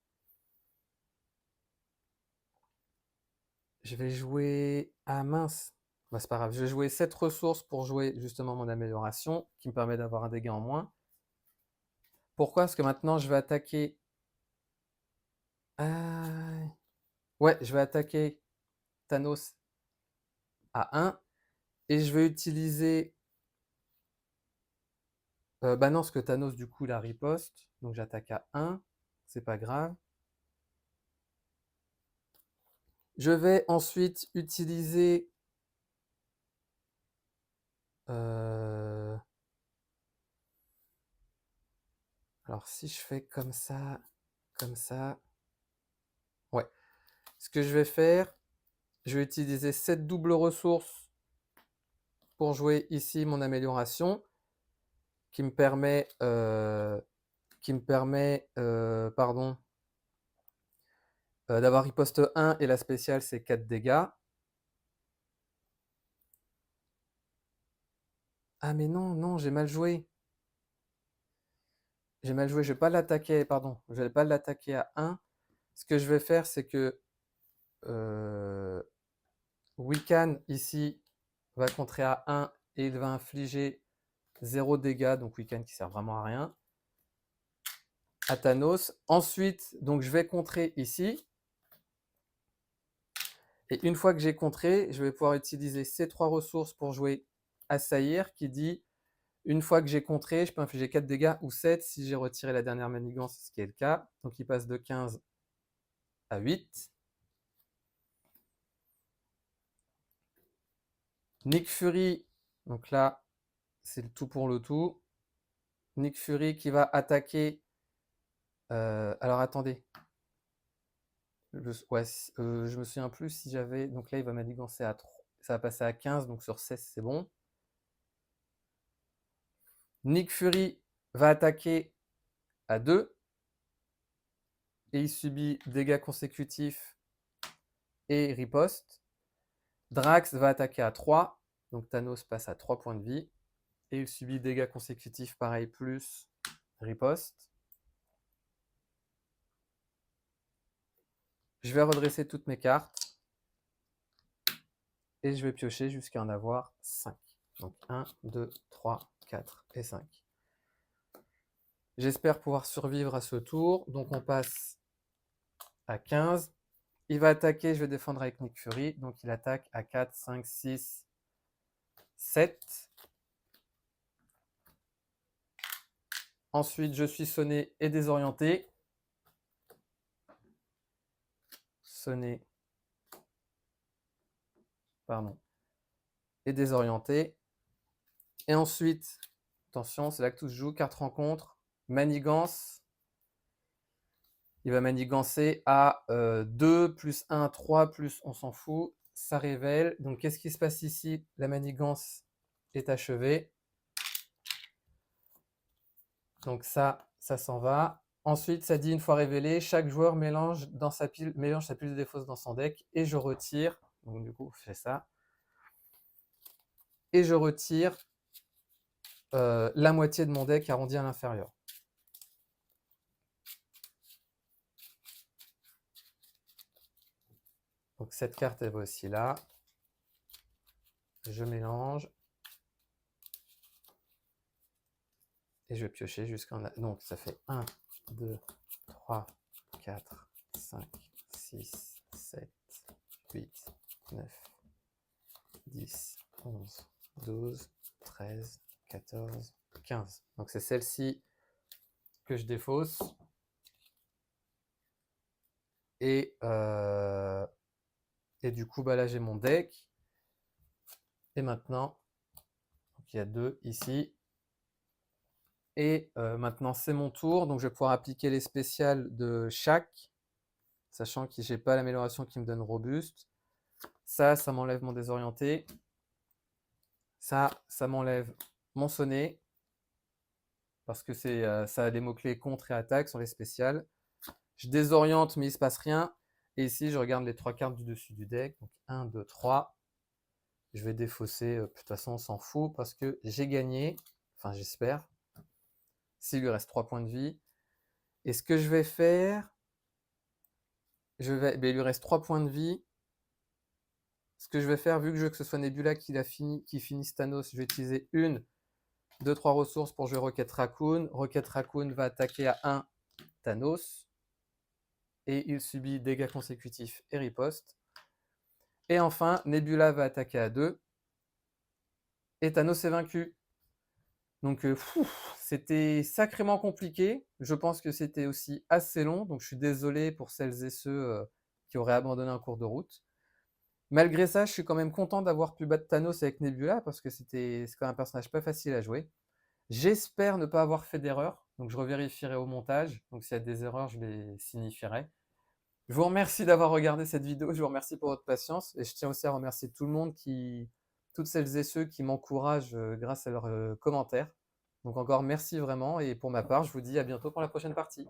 Je vais jouer... Ah mince. Bah, c'est pas grave. Je vais jouer 7 ressources pour jouer justement mon amélioration qui me permet d'avoir un dégât en moins. Pourquoi? Parce que maintenant, je vais attaquer... Ouais, je vais attaquer Thanos à 1 et je vais utiliser... bah non, parce que Thanos, du coup, il a riposte. Donc j'attaque à 1. C'est pas grave. Je vais ensuite utiliser... Alors si je fais comme ça... Ouais. Ce que je vais faire, je vais utiliser cette double ressource pour jouer ici mon amélioration qui me permet, pardon, d'avoir riposte 1 et la spéciale c'est 4 dégâts. Ah mais non, j'ai mal joué. J'ai mal joué, je vais pas l'attaquer, pardon, je vais pas l'attaquer à 1. Ce que je vais faire, c'est que Wiccan ici va contrer à 1 et il va infliger 0 dégâts, donc Wiccan qui sert vraiment à rien, à Thanos. Ensuite, donc je vais contrer ici. Et une fois que j'ai contré, je vais pouvoir utiliser ces 3 ressources pour jouer Assaillir, qui dit une fois que j'ai contré, je peux infliger 4 dégâts ou 7 si j'ai retiré la dernière manigance, ce qui est le cas. Donc il passe de 15 à 8. Nick Fury, donc là, c'est le tout pour le tout. Nick Fury qui va attaquer... alors attendez. Ouais, je me souviens plus si j'avais... Donc là, il va manigancer à 3. Ça va passer à 15, donc sur 16, c'est bon. Nick Fury va attaquer à 2. Et il subit dégâts consécutifs et riposte. Drax va attaquer à 3. Donc Thanos passe à 3 points de vie. Et il subit dégâts consécutifs, pareil, plus riposte. Je vais redresser toutes mes cartes. Et je vais piocher jusqu'à en avoir 5. Donc 1, 2, 3, 4 et 5. J'espère pouvoir survivre à ce tour. Donc on passe à 15. Il va attaquer, je vais défendre avec Nick Fury. Donc il attaque à 4, 5, 6, 7. Ensuite, je suis sonné et désorienté. Sonné. Pardon. Et désorienté. Et ensuite, attention, c'est là que tout se joue. 4 rencontres. Manigance. Il va manigancer à 2, plus 1, 3, plus on s'en fout. Ça révèle. Donc, qu'est-ce qui se passe ici? La manigance est achevée. Donc ça s'en va. Ensuite, ça dit une fois révélé, chaque joueur mélange sa pile de défausse dans son deck et je retire. Donc du coup, je fais ça. Et je retire la moitié de mon deck arrondi à l'inférieur. Donc cette carte, elle va aussi là. Je mélange. Et je vais piocher jusqu'en... Donc ça fait 1, 2, 3, 4, 5, 6, 7, 8, 9, 10, 11, 12, 13, 14, 15. Donc c'est celle-ci que je défausse. Et du coup, bah là, j'ai mon deck. Et maintenant, donc il y a 2 ici. Et maintenant, c'est mon tour. Donc, je vais pouvoir appliquer les spéciales de chaque, sachant que je n'ai pas l'amélioration qui me donne robuste. Ça m'enlève mon désorienté. Ça m'enlève mon sonnet. Parce que ça a les mots-clés contre et attaque sur les spéciales. Je désoriente, mais il ne se passe rien. Et ici, je regarde les 3 cartes du dessus du deck. Donc, 1, 2, 3. Je vais défausser. De toute façon, on s'en fout parce que j'ai gagné. Enfin, j'espère. S'il lui reste 3 points de vie. Et ce que je vais faire, il lui reste 3 points de vie. Ce que je vais faire, vu que je veux que ce soit Nebula qui finisse Thanos, je vais utiliser 1, 2, 3 ressources pour jouer Rocket Raccoon. Rocket Raccoon va attaquer à 1 Thanos. Et il subit dégâts consécutifs et riposte. Et enfin, Nebula va attaquer à 2. Et Thanos est vaincu. Donc, c'était sacrément compliqué. Je pense que c'était aussi assez long. Donc, je suis désolé pour celles et ceux qui auraient abandonné en cours de route. Malgré ça, je suis quand même content d'avoir pu battre Thanos avec Nebula parce que c'est quand même un personnage pas facile à jouer. J'espère ne pas avoir fait d'erreur. Donc, je revérifierai au montage. Donc, s'il y a des erreurs, je les signifierai. Je vous remercie d'avoir regardé cette vidéo. Je vous remercie pour votre patience. Et je tiens aussi à remercier tout le monde toutes celles et ceux qui m'encouragent grâce à leurs commentaires. Donc encore merci vraiment. Et pour ma part, je vous dis à bientôt pour la prochaine partie.